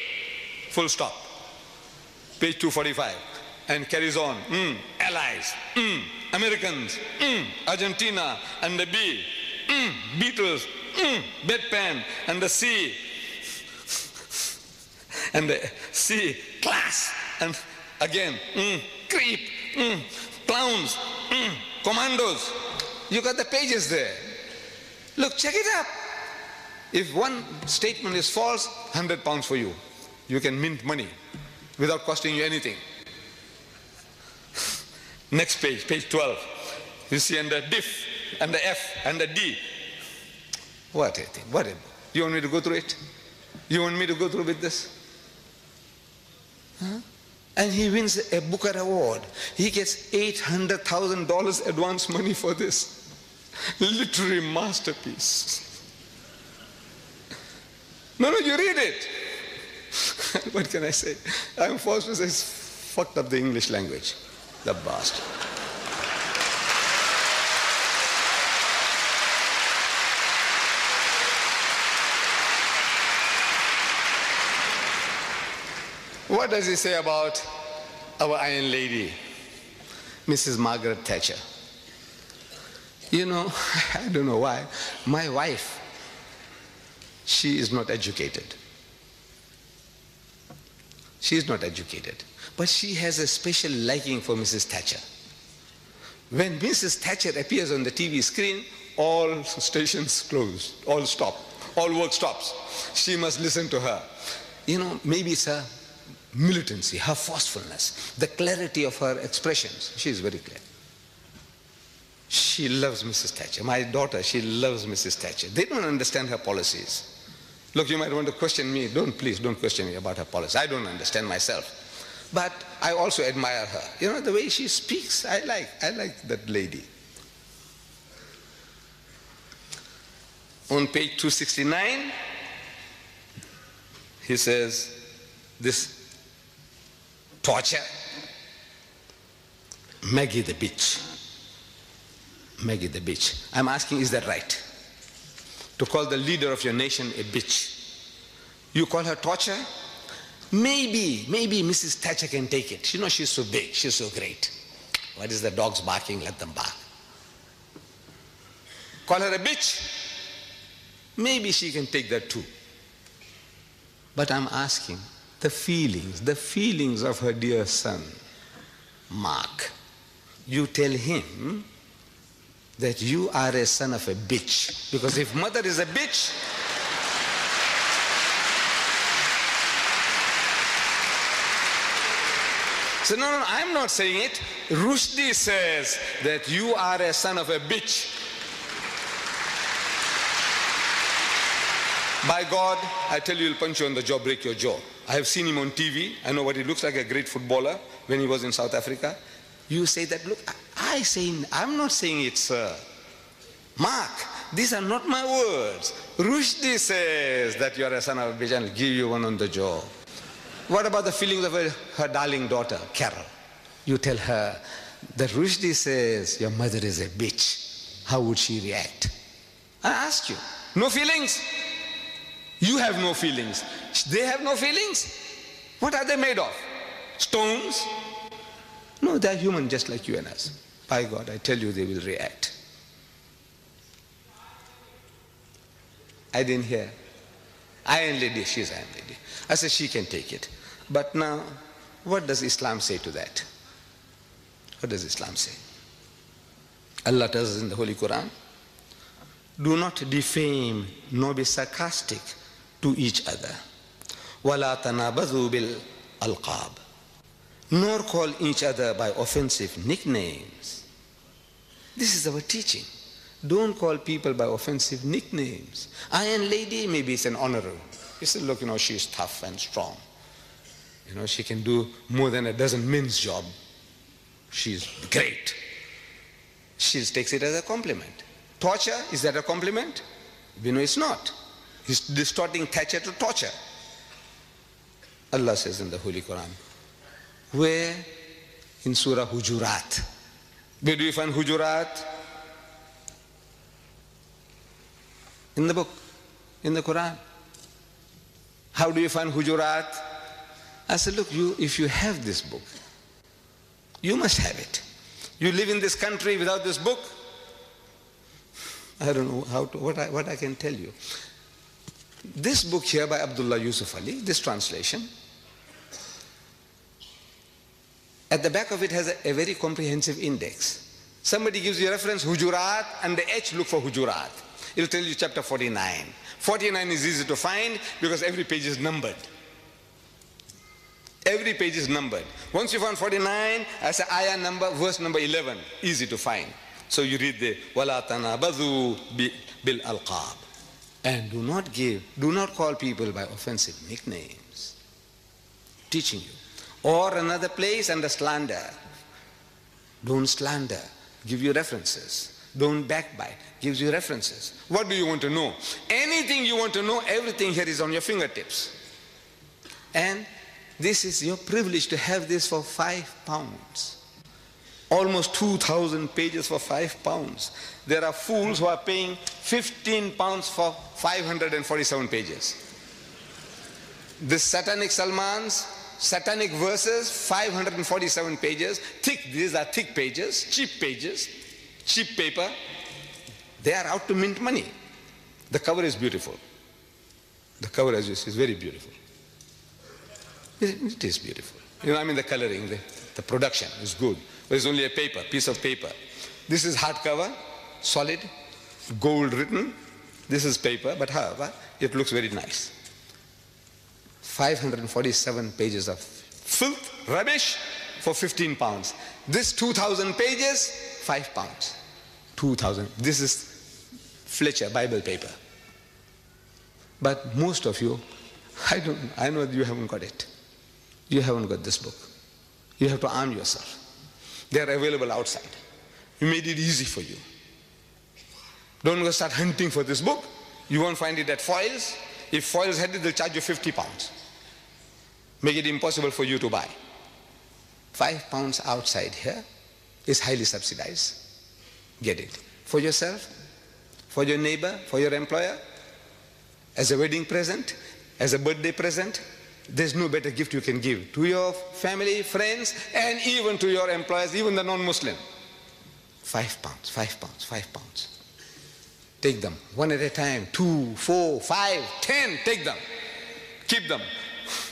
Full stop. Page 245. And carries on. Allies. Americans. Argentina. And the B. Beatles. Bedpan. And the C. And the C. Class. And again. Creep. Clowns. Commandos. You got the pages there. Look, check it up. If one statement is false, £100 for you. You can mint money without costing you anything. Next page, page 12. You see under diff, and the F, and the D. What a thing, what a... You want me to go through it? You want me to go through with this? Huh? And he wins a Booker Award. He gets $800,000 advance money for this. Literary masterpiece. No, you read it. What can I say? I'm forced to say it's fucked up the English language. The bastard. What does he say about our Iron Lady, Mrs. Margaret Thatcher? You know, I don't know why. My wife, she is not educated. She is not educated. But she has a special liking for Mrs. Thatcher. When Mrs. Thatcher appears on the TV screen, all stations close, all stop, all work stops. She must listen to her. You know, maybe it's her militancy, her forcefulness, the clarity of her expressions. She is very clear. She loves Mrs. Thatcher. My daughter, she loves Mrs. Thatcher. They don't understand her policies. Look, you might want to question me. Please don't question me about her policy. I don't understand myself. But I also admire her. You know, the way she speaks, I like that lady. On page 269, he says, this torture, Maggie the bitch. Maggie the bitch. I'm asking, is that right? To call the leader of your nation a bitch. You call her torture? Maybe Mrs. Thatcher can take it. You know, she's so big, she's so great. What is the dogs barking? Let them bark. Call her a bitch? Maybe she can take that too. But I'm asking, the feelings of her dear son, Mark. You tell him that you are a son of a bitch. Because if mother is a bitch, so no, I'm not saying it. Rushdie says that you are a son of a bitch. By God, I tell you, he'll punch you on the jaw, break your jaw. I have seen him on TV. I know what he looks like, a great footballer when he was in South Africa. You say that, look, I'm not saying it, sir. Mark, these are not my words. Rushdie says that you are a son of a bitch and I'll give you one on the jaw. What about the feelings of her darling daughter, Carol? You tell her that Rushdie says your mother is a bitch. How would she react? I ask you. No feelings? You have no feelings. They have no feelings? What are they made of? Stones? No, they're human just like you and us. By God, I tell you, they will react. I didn't hear. Iron Lady, she's Iron Lady. I said she can take it. But now, what does Islam say to that? What does Islam say? Allah tells us in the Holy Quran, do not defame nor be sarcastic to each other. وَلَا تَنَابَذُوا بِالْأَلْقَابِ. Nor call each other by offensive nicknames. This is our teaching. Don't call people by offensive nicknames. Iron Lady, maybe it's an honor. You say, look, she's tough and strong. She can do more than a dozen men's job. She's great. She takes it as a compliment. Torture, is that a compliment? We know it's not. He's distorting Thatcher to torture. Allah says in the Holy Quran, where? In Surah Hujurat. Where do you find Hujurat? In the book, in the Quran. How do you find Hujurat? I said, look, if you have this book, you must have it. You live in this country without this book? I don't know what I can tell you. This book here by Abdullah Yusuf Ali, this translation, at the back of it has a very comprehensive index. Somebody gives you a reference, Hujurat, and the H, look for Hujurat. It'll tell you chapter 49. 49 is easy to find because every page is numbered. Every page is numbered. Once you find 49, as an ayah number, verse number 11, easy to find. So you read the وَلَا تَنَابَذُوا بِالْأَلْقَابِ. And do not call people by offensive nicknames. Teaching you. Or another place, under slander. Don't slander. Give you references. Don't backbite. Gives you references. What do you want to know? Anything you want to know, everything here is on your fingertips. And this is your privilege to have this for £5. Almost 2,000 pages for £5. There are fools who are paying £15 for 547 pages. This satanic Salman's satanic verses, 547 pages, thick, these are thick pages, cheap paper. They are out to mint money. The cover is beautiful. The cover, as you see, is very beautiful. It is beautiful. You know, I mean, the coloring, the production is good. But it's only a piece of paper. This is hardcover, solid, gold written. This is paper, but however, it looks very nice. 547 pages of filth, rubbish for 15 pounds. This 2,000 pages, 5 pounds. 2,000. This is Fletcher Bible paper. But most of you, I know you haven't got it. You haven't got this book. You have to arm yourself. They are available outside. We made it easy for you. Don't go start hunting for this book. You won't find it at Foyles. If Foyles had it, they'll charge you 50 pounds. Make it impossible for you to buy. 5 pounds outside here is highly subsidized. Get it. For yourself, for your neighbor, for your employer, as a wedding present, as a birthday present. There's no better gift you can give to your family, friends, and even to your employers, even the non-Muslim. 5 pounds, 5 pounds, 5 pounds. Take them one at a time, 2, 4, 5, 10, take them. Keep them.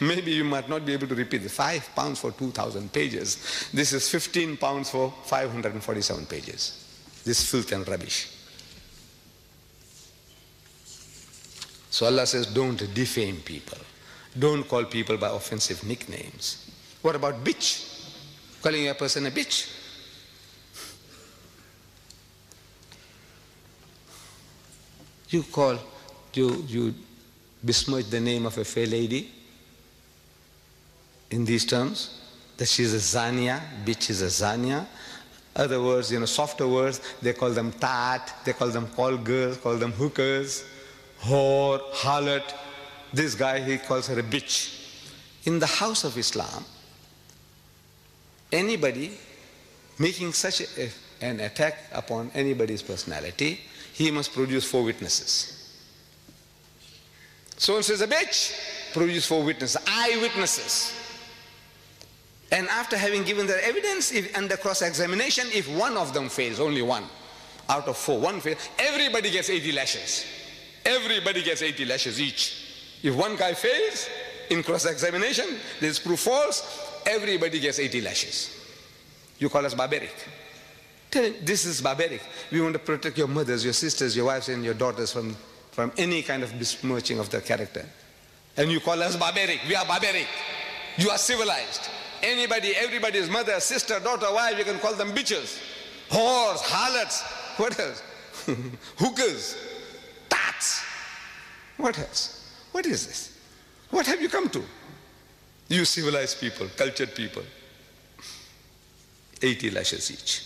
Maybe you might not be able to repeat the 5 pounds for 2,000 pages. This is 15 pounds for 547 pages. This filth and rubbish. So Allah says, don't defame people. Don't call people by offensive nicknames. What about bitch? Calling a person a bitch? You besmirch the name of a fair lady in these terms, that she is a zania, bitch is a zania. Other words, softer words, they call them tat, they call them call girls, call them hookers, whore, harlot. This guy, he calls her a bitch. In the house of Islam, anybody making such an attack upon anybody's personality, he must produce 4 witnesses. So-and-so is a bitch, produce 4 witnesses, eyewitnesses. And after having given their evidence, if under cross-examination, if one of them fails, only one out of 4, one fails, everybody gets 80 lashes. Everybody gets 80 lashes each. If one guy fails in cross-examination, this proof false, everybody gets 80 lashes. You call us barbaric. Tell him, this is barbaric. We want to protect your mothers, your sisters, your wives, and your daughters from any kind of besmirching of their character. And you call us barbaric. We are barbaric. You are civilized. Everybody's mother, sister, daughter, wife, you can call them bitches, whores, harlots. What else? Hookers, tats. What else? What is this? What have you come to? You civilized people, cultured people. 80 lashes each.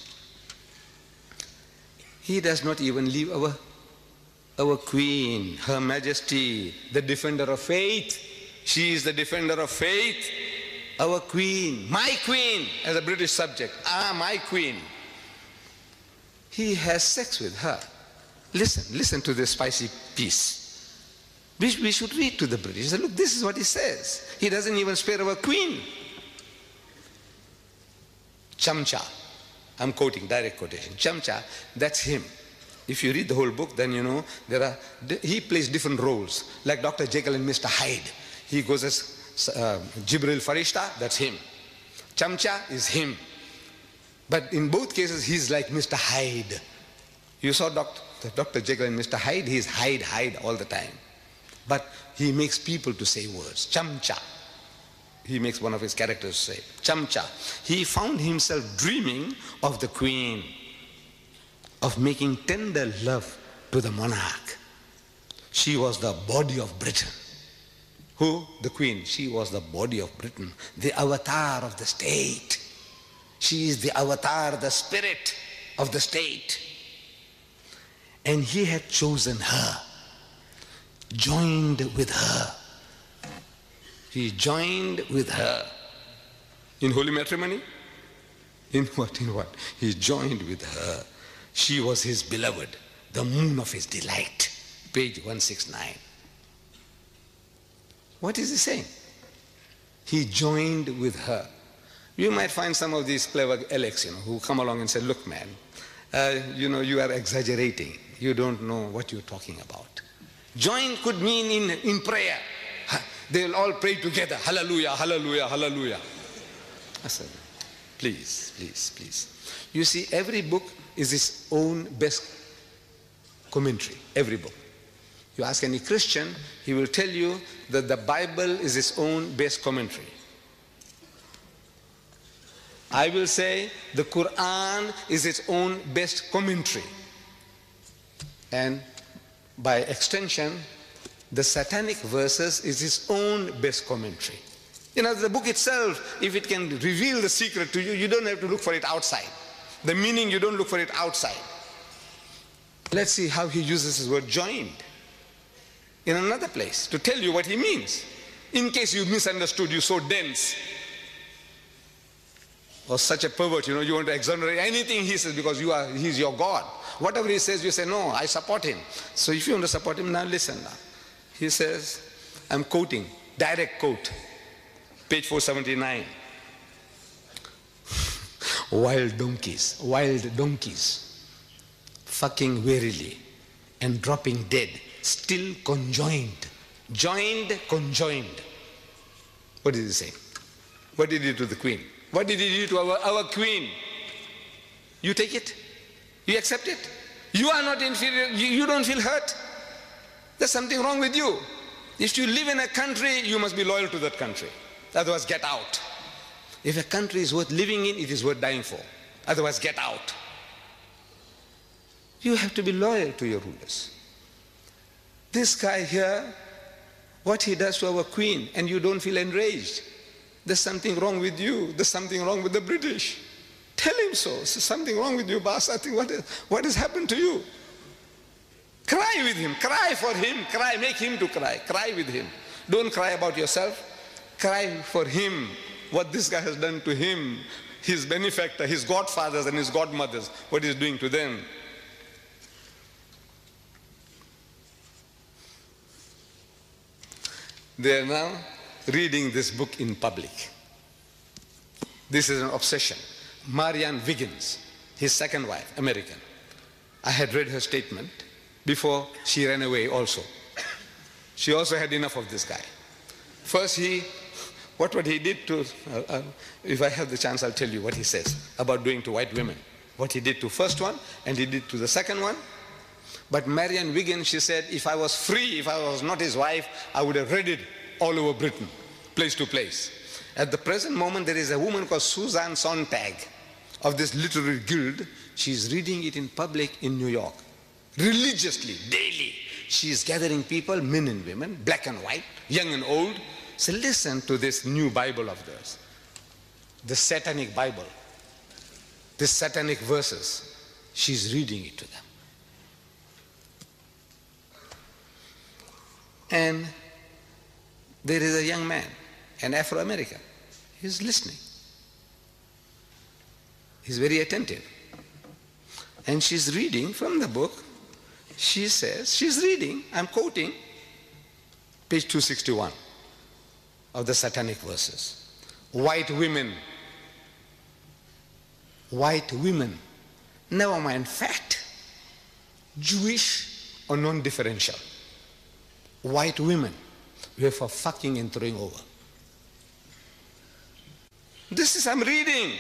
He does not even leave our queen, Her Majesty, the defender of faith. She is the defender of faith. Our queen, my queen, as a British subject. My queen. He has sex with her. Listen to this spicy piece. We should read to the British. Look, this is what he says. He doesn't even spare our queen. Chamcha. I'm quoting, direct quotation. Chamcha, that's him. If you read the whole book, then you know he plays different roles. Like Dr. Jekyll and Mr. Hyde. He goes as Jibril Farishta, that's him. Chamcha is him. But in both cases, he's like Mr. Hyde. You saw Dr. Jekyll and Mr. Hyde, he's Hyde all the time. But he makes people to say words. Chamcha. He makes one of his characters say, Chamcha. He found himself dreaming of the queen, of making tender love to the monarch. She was the body of Britain. Who? The queen. She was the body of Britain, the avatar of the state. She is the avatar, the spirit of the state. And he had chosen her, joined with her. He joined with her. In holy matrimony? In what? He joined with her. She was his beloved, the moon of his delight. Page 169. What is he saying? He joined with her. You might find some of these clever Alex, who come along and say, look, man, you are exaggerating. You don't know what you're talking about. Join could mean in prayer. They'll all pray together. Hallelujah, hallelujah, hallelujah. I said, please, please, please. You see, every book is its own best commentary. Every book. You ask any Christian, he will tell you that the Bible is its own best commentary. I will say the Quran is its own best commentary. And by extension, the satanic verses is its own best commentary. The book itself, if it can reveal the secret to you, you don't have to look for it outside. The meaning, you don't look for it outside. Let's see how he uses his word joined in another place to tell you what he means. In case you misunderstood, you're so dense or such a pervert, you want to exonerate anything he says because he's your God. Whatever he says, you say, no, I support him. So if you want to support him, now listen now. He says, I'm quoting, direct quote, page 479. Wild donkeys, fucking wearily and dropping dead, still conjoined. Joined, conjoined. What did he say? What did he do to the queen? What did he do to our queen? You take it? You accept it? You are not inferior. You don't feel hurt? There's something wrong with you. If you live in a country, you must be loyal to that country. Otherwise, get out. If a country is worth living in, it is worth dying for. Otherwise, get out. You have to be loyal to your rulers. This guy here, what he does to our queen, and you don't feel enraged. There's something wrong with you. There's something wrong with the British. Tell him so. There's something wrong with you, boss. I think what has happened to you? Cry with him. Cry for him. Cry. Make him to cry. Cry with him. Don't cry about yourself. Cry for him. What this guy has done to him, his benefactor, his godfathers and his godmothers, what he's doing to them. They are now reading this book in public. This is an obsession. Marianne Wiggins, his second wife, American. I had read her statement before she ran away also. She also had enough of this guy. First what he did to, if I have the chance I'll tell you what he says about doing to white women. What he did to first one and he did to the second one. But Marianne Wiggins, she said, if I was free, if I was not his wife, I would have read it all over Britain, place to place. At the present moment, there is a woman called Susan Sontag of this literary guild. She's reading it in public in New York, religiously, daily. She's gathering people, men and women, black and white, young and old. So listen to this new Bible of theirs, the satanic Bible, the satanic verses. She's reading it to them. And there is a young man, an Afro-American. He's listening. He's very attentive. And she's reading from the book. She says, she's reading, I'm quoting, page 261 of the satanic verses. White women, never mind fat, Jewish or non-differential. White women were for fucking and throwing over. This is, I'm reading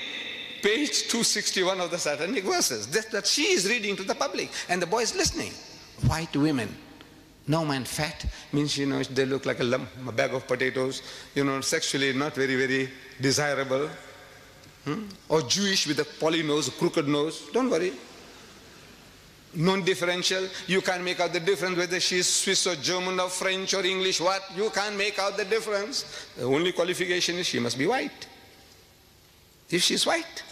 page 261 of the satanic verses. That she is reading to the public and the boy is listening. White women, no man fat, means, they look like a lump, a bag of potatoes, sexually not very, very desirable. Or Jewish with a poly nose, crooked nose, don't worry. Non-differential, you can't make out the difference whether she's Swiss or German or French or English, what? You can't make out the difference. The only qualification is she must be white. If she's white,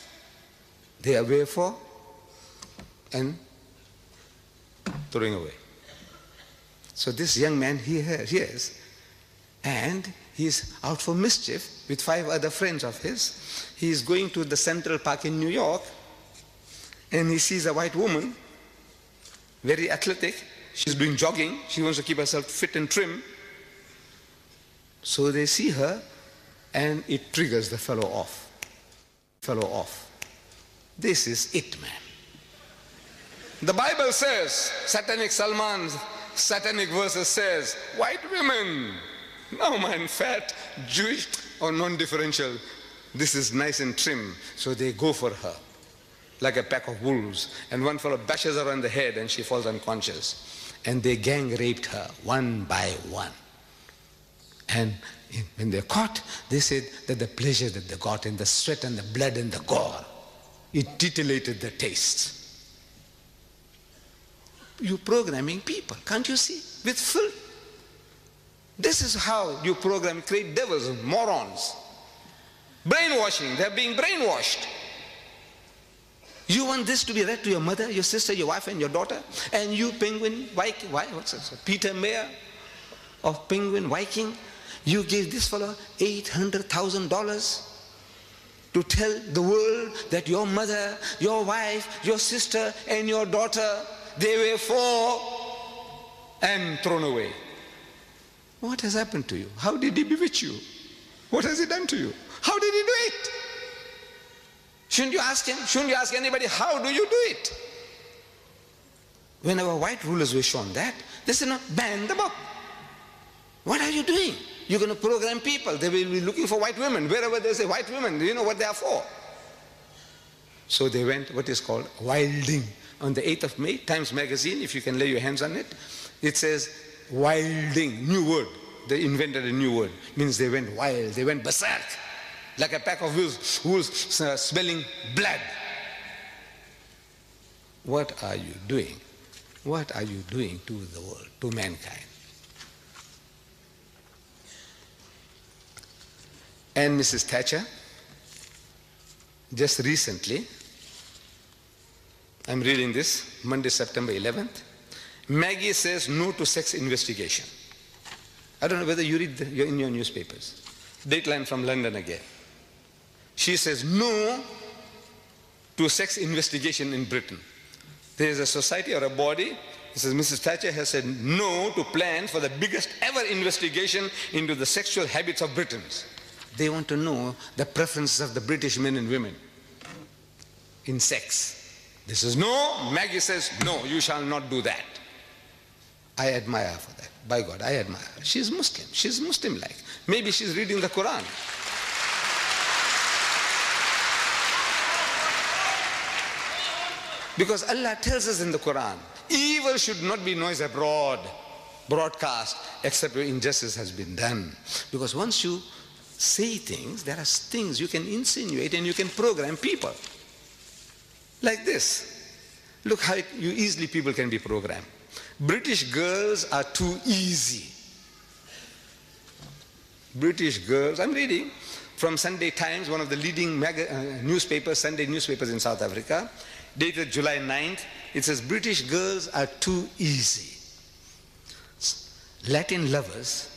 they are way for and throwing away. So this young man, he hears, and he's out for mischief with 5 other friends of his. He is going to the Central Park in New York, and he sees a white woman, very athletic. She's doing jogging. She wants to keep herself fit and trim. So they see her and it triggers the fellow off. This is it, man. The Bible says, satanic Salman's satanic verses says, white women, no man, fat, Jewish or non-differential, this is nice and trim, so they go for her like a pack of wolves, and one fellow bashes her on the head and she falls unconscious, and they gang raped her one by one. And when they're caught, they said that the pleasure that they got in the sweat and the blood and the gore, it titillated the taste. You're programming people, can't you see? With filth. This is how you program, create devils, morons. Brainwashing, they're being brainwashed. You want this to be read to your mother, your sister, your wife and your daughter, and you Penguin Viking, what's this? Peter Mayer of Penguin Viking, you gave this fellow $800,000 to tell the world that your mother, your wife, your sister and your daughter, they were for and thrown away. What has happened to you? How did he bewitch you? What has he done to you? How did he do it? Shouldn't you ask him? Shouldn't you ask anybody, how do you do it? When our white rulers were shown that, they said, no, ban the book. What are you doing? You're going to program people. They will be looking for white women. Wherever there's a white woman, you know what they are for. So they went what is called wilding. On the 8th of May, Times Magazine, if you can lay your hands on it, it says wilding, new word. They invented a new word. Means they went wild, they went berserk. Like a pack of wolves smelling blood. What are you doing? What are you doing to the world, to mankind? And Mrs. Thatcher, just recently, I'm reading this, Monday, September 11th, Maggie says no to sex investigation. I don't know whether you read in your newspapers. Dateline from London again. She says no to sex investigation in Britain. There is a society or a body, it says Mrs. Thatcher has said no to plans for the biggest ever investigation into the sexual habits of Britons. They want to know the preferences of the British men and women in sex. This is no. Maggie says no, you shall not do that. I admire her for that. By God, I admire her. She's Muslim. She's Muslim-like. Maybe she's reading the Quran. Because Allah tells us in the Quran, evil should not be noised abroad, broadcast, except where injustice has been done. Because once you say things, there are things you can insinuate and you can program people. Like this. Look how easily people can be programmed. British girls are too easy. British girls, I'm reading from Sunday Times, one of the leading newspapers, Sunday newspapers in South Africa, dated July 9th. It says, British girls are too easy. Latin lovers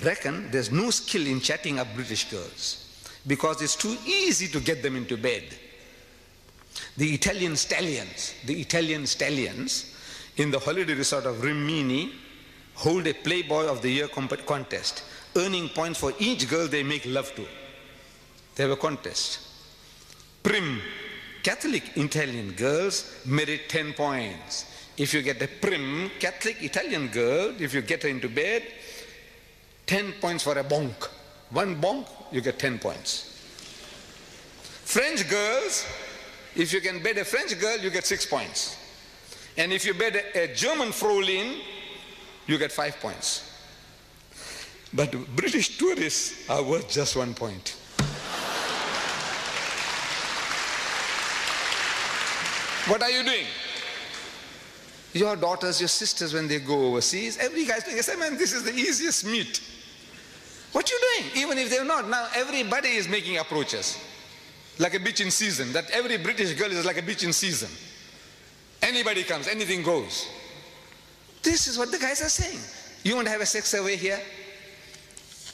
reckon there's no skill in chatting up British girls because it's too easy to get them into bed. The Italian stallions in the holiday resort of Rimini hold a Playboy of the Year contest, earning points for each girl they make love to. They have a contest. Prim, Catholic Italian girls merit 10 points. If you get a prim Catholic Italian girl, if you get her into bed, 10 points for a bonk. One bonk, you get 10 points. French girls, if you can bed a French girl, you get 6 points. And if you bed a German Fraulein, you get 5 points. But British tourists are worth just 1 point. What are you doing? Your daughters, your sisters, when they go overseas, every guy's doing, I say, man, this is the easiest meat. What you doing? Even if they're not, now everybody is making approaches. Like a bitch in season, that every British girl is like a bitch in season. Anybody comes, anything goes. This is what the guys are saying. You want to have a sex survey here?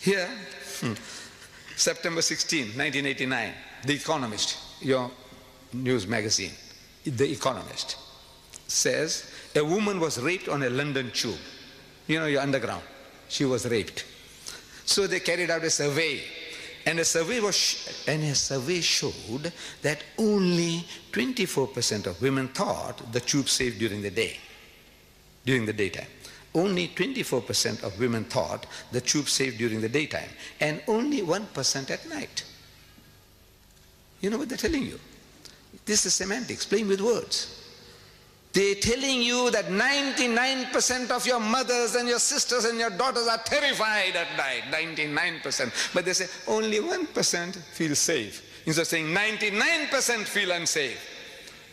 Here, September 16, 1989, The Economist, your news magazine, The Economist, says a woman was raped on a London tube. You know, your underground. She was raped. So they carried out a survey. And a survey showed that only 24% of women thought the tube safe during the day, during the daytime. Only 24% of women thought the tube safe during the daytime, and only 1% at night. You know what they're telling you? This is semantics, playing with words. They're telling you that 99% of your mothers and your sisters and your daughters are terrified at night, 99%. But they say only 1% feel safe. Instead of saying 99% feel unsafe.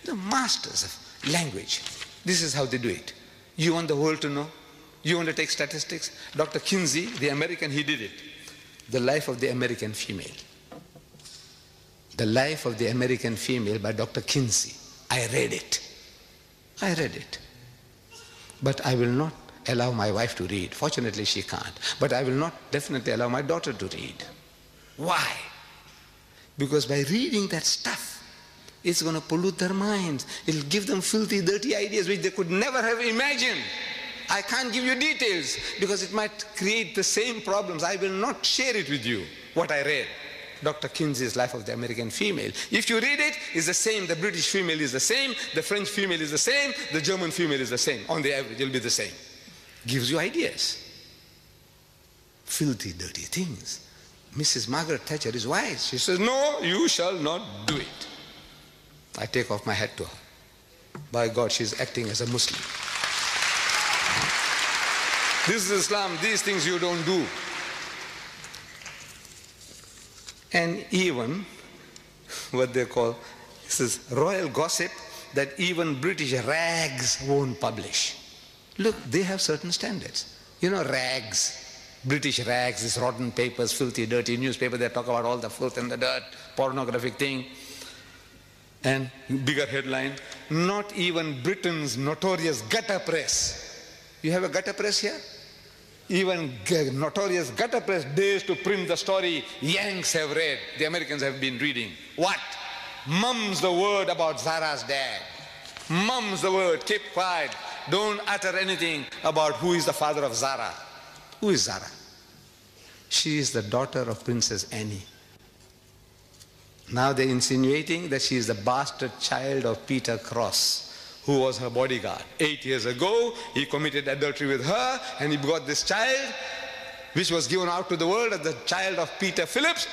The masters of language, this is how they do it. You want the world to know? You want to take statistics? Dr. Kinsey, the American, he did it. The Life of the American Female. The Life of the American Female by Dr. Kinsey. I read it. I read it. But I will not allow my wife to read. Fortunately, she can't. But I will not definitely allow my daughter to read. Why? Because by reading that stuff, it's going to pollute their minds. It'll give them filthy, dirty ideas which they could never have imagined. I can't give you details because it might create the same problems. I will not share it with you, what I read. Dr. Kinsey's Life of the American Female. If you read it, it's the same. The British female is the same. The French female is the same. The German female is the same. On the average, it'll be the same. Gives you ideas. Filthy, dirty things. Mrs. Margaret Thatcher is wise. She says, no, you shall not do it. I take off my hat to her. By God, she's acting as a Muslim. This is Islam. These things you don't do. And even what they call, this is royal gossip that even British rags won't publish. Look, they have certain standards. You know, rags, British rags, these rotten papers, filthy, dirty newspaper, they talk about all the filth and the dirt, pornographic thing. And bigger headline, not even Britain's notorious gutter press. You have a gutter press here? Even notorious gutter press dares to print the story Yanks have read, the Americans have been reading. What? Mum's the word about Zara's dad. Mum's the word, keep quiet. Don't utter anything about who is the father of Zara. Who is Zara? She is the daughter of Princess Anne. Now they're insinuating that she is the bastard child of Peter Cross, who was her bodyguard. 8 years ago, he committed adultery with her, and he got this child, which was given out to the world as the child of Peter Phillips.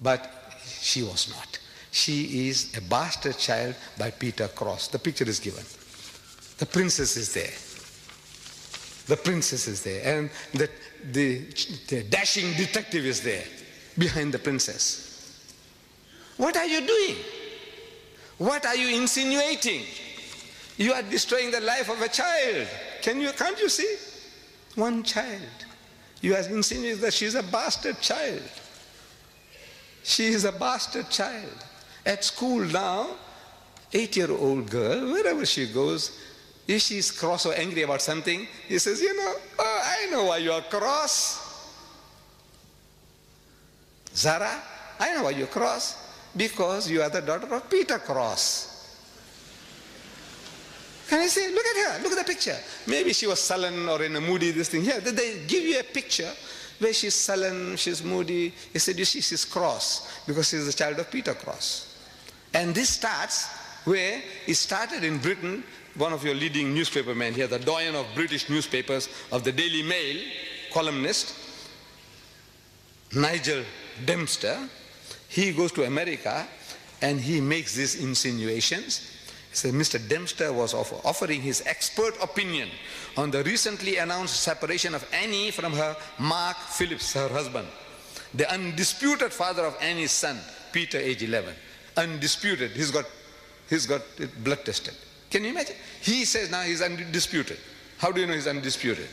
But she was not. She is a bastard child by Peter Cross. The picture is given. The princess is there. The princess is there. And the dashing detective is there behind the princess. What are you doing? What are you insinuating? You are destroying the life of a child. Can't you see? One child. You are insinuating that she is a bastard child. She is a bastard child. At school now, 8-year-old girl, wherever she goes, if she's cross or angry about something, he says, you know, oh, I know why you are cross. Zara, I know why you're cross. Because you are the daughter of Peter Cross. Can I say, look at her, look at the picture. Maybe she was sullen or in a moody, this thing. Here, they give you a picture where she's sullen, she's moody. He said, you see, she's cross because she's the child of Peter Cross. And this starts where it started in Britain. One of your leading newspaper men here, the doyen of British newspapers, of the Daily Mail, columnist, Nigel Dempster. He goes to America and he makes these insinuations. He says Mr. Dempster was offering his expert opinion on the recently announced separation of Annie from her Mark Phillips, her husband, the undisputed father of Annie's son, Peter, age 11. Undisputed. He's got it blood tested. Can you imagine? He says now he's undisputed. How do you know he's undisputed?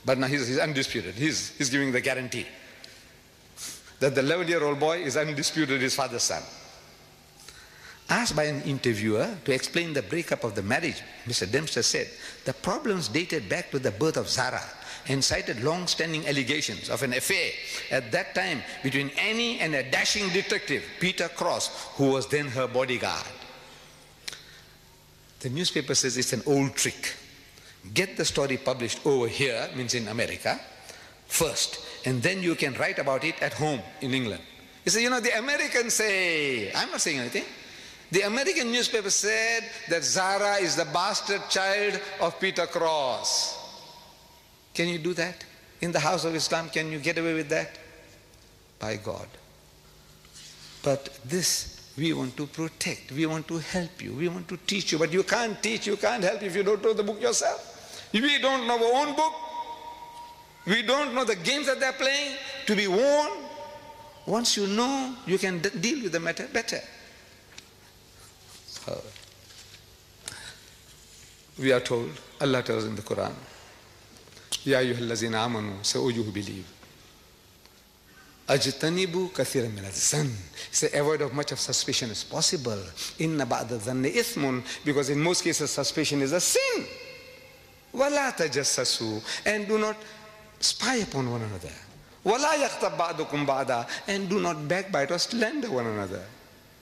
But now he's undisputed. He's giving the guarantee that the 11-year-old boy is undisputed his father's son. Asked by an interviewer to explain the breakup of the marriage, Mr. Dempster said, the problems dated back to the birth of Zara and cited long-standing allegations of an affair at that time between Annie and a dashing detective, Peter Cross, who was then her bodyguard. The newspaper says it's an old trick. Get the story published over here, means in America, first, and then you can write about it at home in England. You say, you know, the Americans say, I'm not saying anything. The American newspaper said that Zara is the bastard child of Peter Cross. Can you do that? In the house of Islam, can you get away with that? By God. But this we want to protect, we want to help you, we want to teach you, but you can't teach, you can't help if you don't know the book yourself. We don't know our own book. We don't know the games that they're playing to be warned. Once you know, you can deal with the matter better. So, we are told, Allah tells in the Quran, Ya ayyuhallazina amanu, say, O you who believe, Ajtanibu kathiran min az-zann. Say, avoid of much of suspicion as possible. Inna ba'da dhanni ithmun, because in most cases suspicion is a sin. Wala tajassasu, and do not spy upon one another. Wala yaghtab ba'dukum ba'da, and do not backbite or slander one another.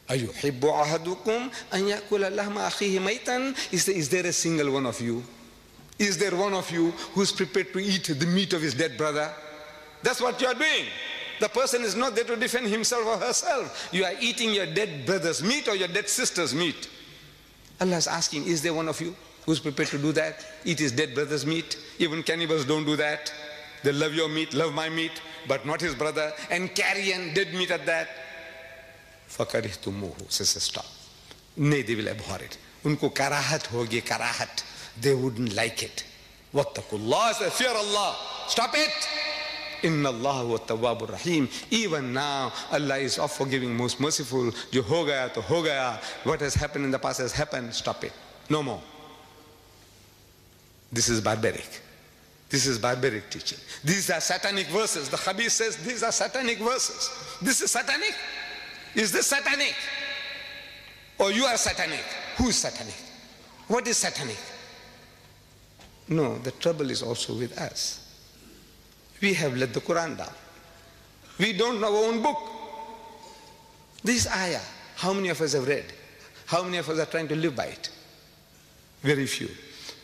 Ayuhibbu ahadukum an yakula lahma akhihi maytan. Is there a single one of you? Is there one of you who is prepared to eat the meat of his dead brother? That's what you are doing. The person is not there to defend himself or herself. You are eating your dead brother's meat or your dead sister's meat. Allah is asking, is there one of you who's prepared to do that? Eat his dead brother's meat. Even cannibals don't do that. They love your meat, love my meat, but not his brother, and carry on dead meat at that. فَكَرِهْتُمُوهُ, says stop. Nay, they will abhor it. Unko karahat hogi, karahat. They wouldn't like it. Wattaqullah, say, fear Allah. Stop it. Inna Allah wa tawwabur rahim. Even now, Allah is of forgiving, most merciful. Jo ho gaya to ho gaya. What has happened in the past has happened. Stop it. No more. This is barbaric. This is barbaric teaching. These are satanic verses. The Khabith says these are satanic verses. This is satanic? Is this satanic? Or you are satanic? Who is satanic? What is satanic? No, the trouble is also with us. We have let the Quran down. We don't know our own book. This ayah, how many of us have read? How many of us are trying to live by it? Very few.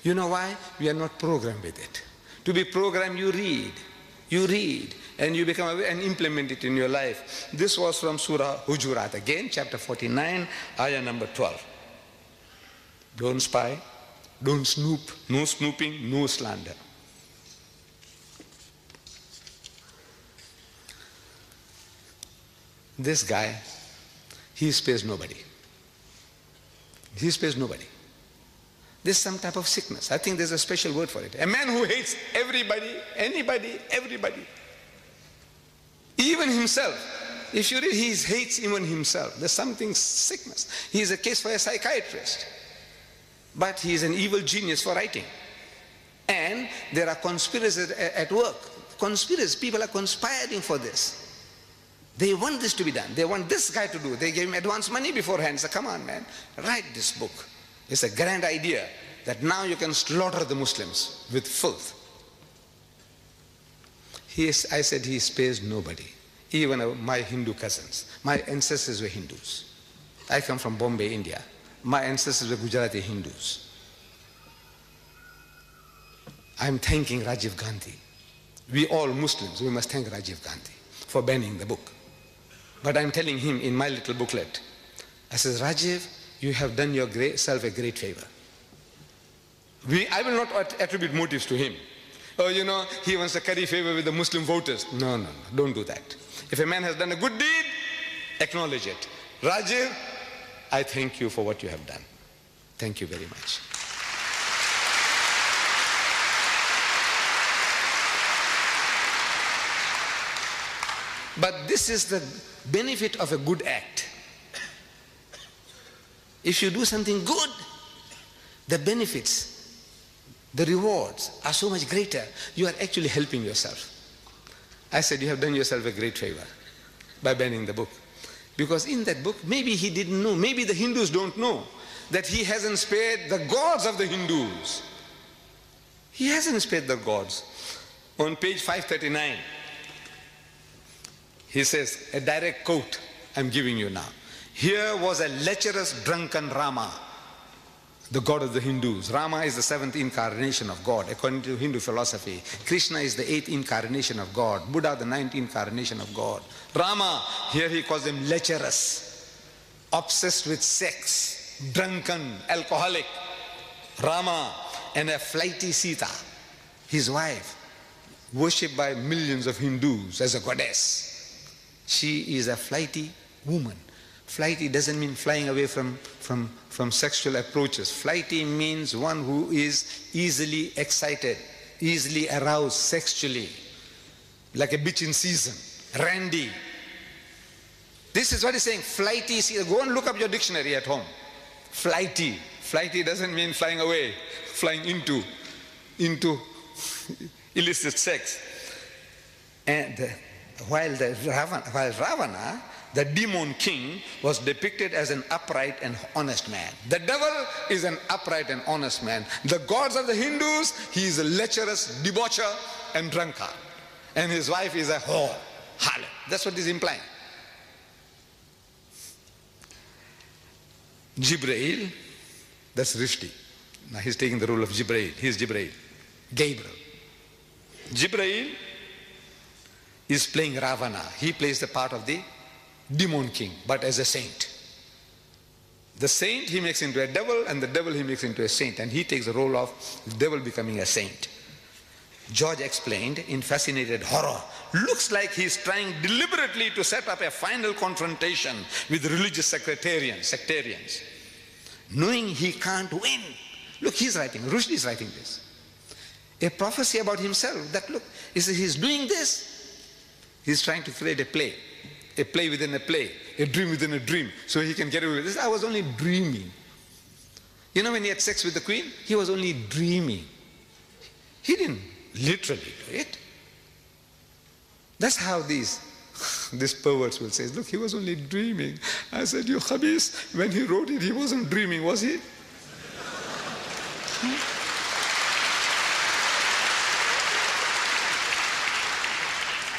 You know why? We are not programmed with it. To be programmed, you read, and you become aware and implement it in your life. This was from Surah Hujurat, again, chapter 49, ayah number 12. Don't spy, don't snoop, no snooping, no slander. This guy, he spares nobody. He spares nobody. There's some type of sickness. I think there's a special word for it. A man who hates everybody, anybody, everybody. Even himself. If you read, he hates even himself. There's something sickness. He is a case for a psychiatrist. But he is an evil genius for writing. And there are conspirators at work. Conspirators, people are conspiring for this. They want this to be done. They want this guy to do. They gave him advance money beforehand. So come on, man, write this book. It's a grand idea that now you can slaughter the Muslims with filth. I said he spares nobody. Even my Hindu cousins. My ancestors were Hindus. I come from Bombay, India. My ancestors were Gujarati Hindus. I'm thanking Rajiv Gandhi. We all Muslims, we must thank Rajiv Gandhi for banning the book. But I'm telling him in my little booklet, I says, Rajiv, you have done yourself a great favor. I will not attribute motives to him. Oh, you know, he wants to curry favor with the Muslim voters. No, no, no, don't do that. If a man has done a good deed, acknowledge it. Rajiv, I thank you for what you have done. Thank you very much. But this is the benefit of a good act. If you do something good, the benefits, the rewards are so much greater. You are actually helping yourself. I said you have done yourself a great favor by banning the book. Because in that book, maybe he didn't know, maybe the Hindus don't know, that he hasn't spared the gods of the Hindus. He hasn't spared the gods. On page 539, he says, a direct quote I'm giving you now. Here was a lecherous drunken Rama. the God of the Hindus. Rama is the 7th incarnation of God, according to Hindu philosophy. Krishna is the 8th incarnation of God. Buddha, the 9th incarnation of God. Rama, here he calls him lecherous, obsessed with sex, drunken, alcoholic. Rama, and a flighty Sita, his wife, worshipped by millions of Hindus as a goddess. She is a flighty woman. Flighty doesn't mean flying away from sexual approaches. Flighty means one who is easily excited, easily aroused sexually, like a bitch in season, randy. This is what he's saying, flighty. Go and look up your dictionary at home. Flighty. Flighty doesn't mean flying away, flying into illicit sex. And while Ravana, the demon king, was depicted as an upright and honest man. The devil is an upright and honest man. The gods of the Hindus, he is a lecherous debaucher and drunkard. And his wife is a whore, harlot. That's what he's implying. Jibreel, that's Rushdie. Now he's taking the role of Jibreel. He's Jibreel. Gabriel. Jibreel is playing Ravana. He plays the part of the demon king, but as a saint. The saint he makes into a devil, and the devil he makes into a saint, and he takes the role of the devil becoming a saint. George explained in fascinated horror, looks like he's trying deliberately to set up a final confrontation with religious sectarians, knowing he can't win. Look, he's writing, Rushdie is writing this. A prophecy about himself, that look, he's doing this. He's trying to create a play within a play, a dream within a dream, so he can get away with this. I was only dreaming. You know, when he had sex with the queen, he was only dreaming. He didn't literally do it. That's how these perverts will say, look, he was only dreaming. I said, you khabis, when he wrote it, he wasn't dreaming, was he?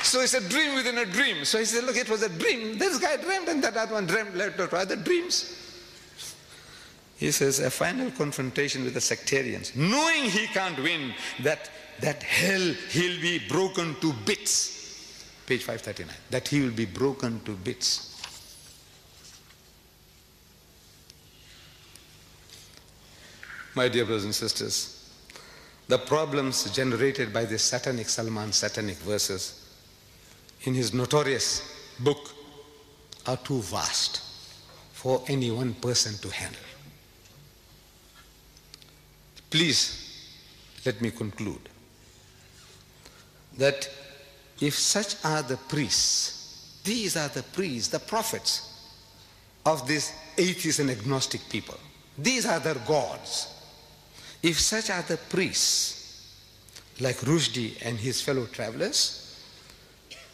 So it's a dream within a dream. So he said, look, it was a dream. This guy dreamt and that other one dreamt. Let other dreams. He says, a final confrontation with the sectarians, knowing he can't win, that hell he'll be broken to bits. Page 539. That he will be broken to bits. My dear brothers and sisters, the problems generated by this Salman satanic verses in his notorious book are too vast for any one person to handle. Please let me conclude that if such are the priests, these are the priests, the prophets of these atheist and agnostic people, these are their gods. If such are the priests like Rushdie and his fellow travelers,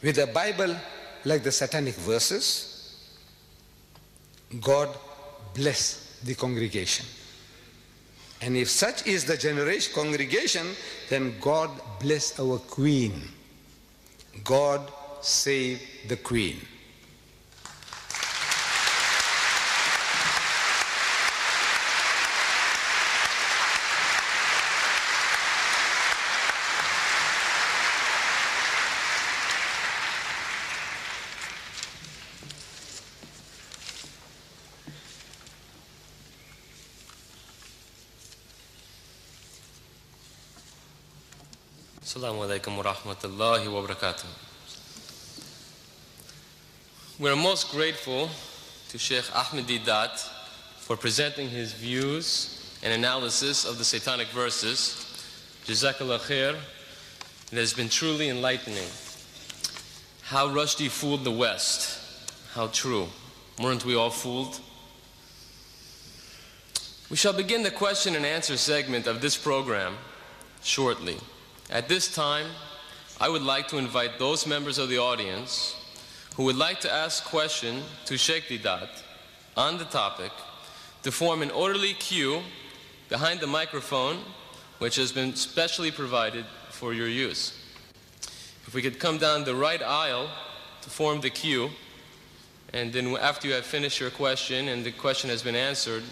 with a Bible like the satanic verses, God bless the congregation. And if such is the congregation, then God bless our queen. God save the queen. Assalamu alaikum wa rahmatullahi wa barakatuh. We're most grateful to Sheikh Ahmed Deedat for presenting his views and analysis of the satanic verses. Jazakallah khair. It has been truly enlightening. How Rushdie fooled the West. How true. Weren't we all fooled? We shall begin the question and answer segment of this program shortly. At this time, I would like to invite those members of the audience who would like to ask a question to Sheikh Deedat on the topic to form an orderly queue behind the microphone, which has been specially provided for your use. If we could come down the right aisle to form the queue, and then after you have finished your question and the question has been answered,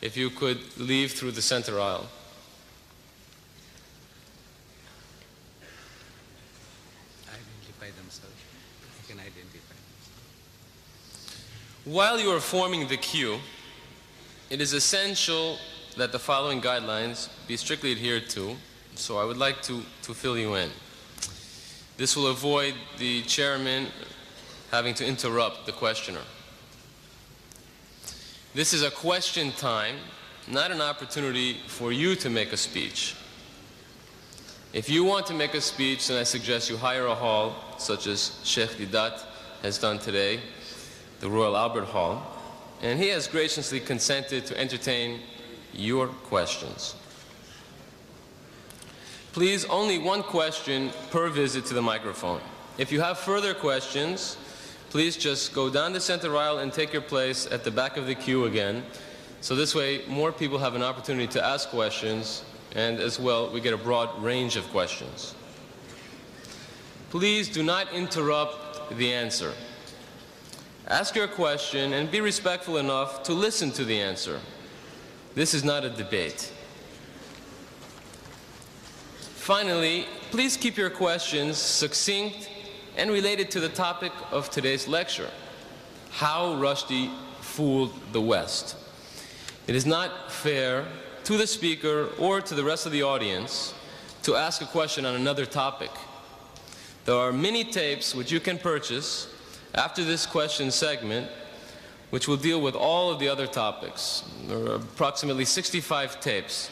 if you could leave through the center aisle. Identify themselves. They can identify themselves. While you are forming the queue, it is essential that the following guidelines be strictly adhered to, so I would like to fill you in. This will avoid the chairman having to interrupt the questioner. This is a question time, not an opportunity for you to make a speech. If you want to make a speech, then I suggest you hire a hall, such as Sheikh Deedat has done today, the Royal Albert Hall, and he has graciously consented to entertain your questions. Please, only one question per visit to the microphone. If you have further questions, please just go down the center aisle and take your place at the back of the queue again. So this way, more people have an opportunity to ask questions, and as well, we get a broad range of questions. Please do not interrupt the answer. Ask your question and be respectful enough to listen to the answer. This is not a debate. Finally, please keep your questions succinct and related to the topic of today's lecture, how Rushdie fooled the West. It is not fair to the speaker or to the rest of the audience to ask a question on another topic. There are many tapes which you can purchase after this question segment which will deal with all of the other topics. There are approximately 65 tapes.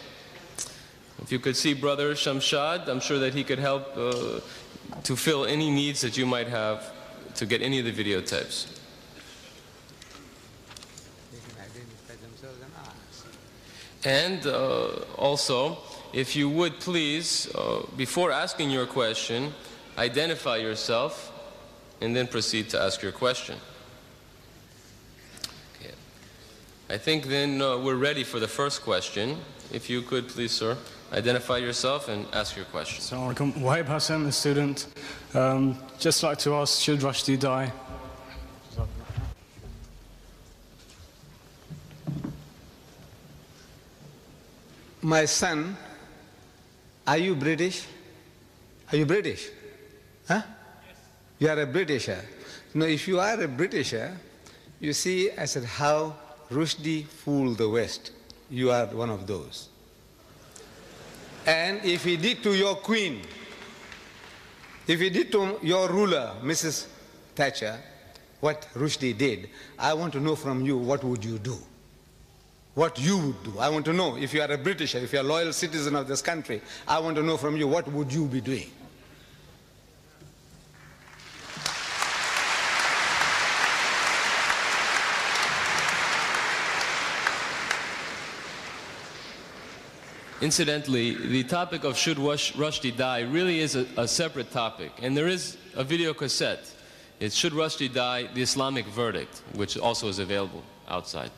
If you could see Brother Shamshad, I'm sure that he could help to fill any needs that you might have to get any of the videotapes. They can identify themselves and ask. And also, if you would please, before asking your question, identify yourself and then proceed to ask your question. Okay. I think then we're ready for the first question. If you could please, sir, identify yourself and ask your question. Assalamu alaikum. Wahib Hassan, a student. Just like to ask, should Rushdie die? My son, are you British? Are you British? Huh? Yes. You are a Britisher. No, if you are a Britisher, you see, I said, how Rushdie fooled the West. You are one of those. And if he did to your queen, if he did to your ruler, Mrs. Thatcher, what Rushdie did, I want to know from you, what would you do? What you would do. I want to know, if you are a Britisher, if you are a loyal citizen of this country, I want to know from you, what would you be doing? Incidentally, the topic of should Rushdie die really is a separate topic, and there is a video cassette. It's Should Rushdie Die, the Islamic Verdict, which also is available outside.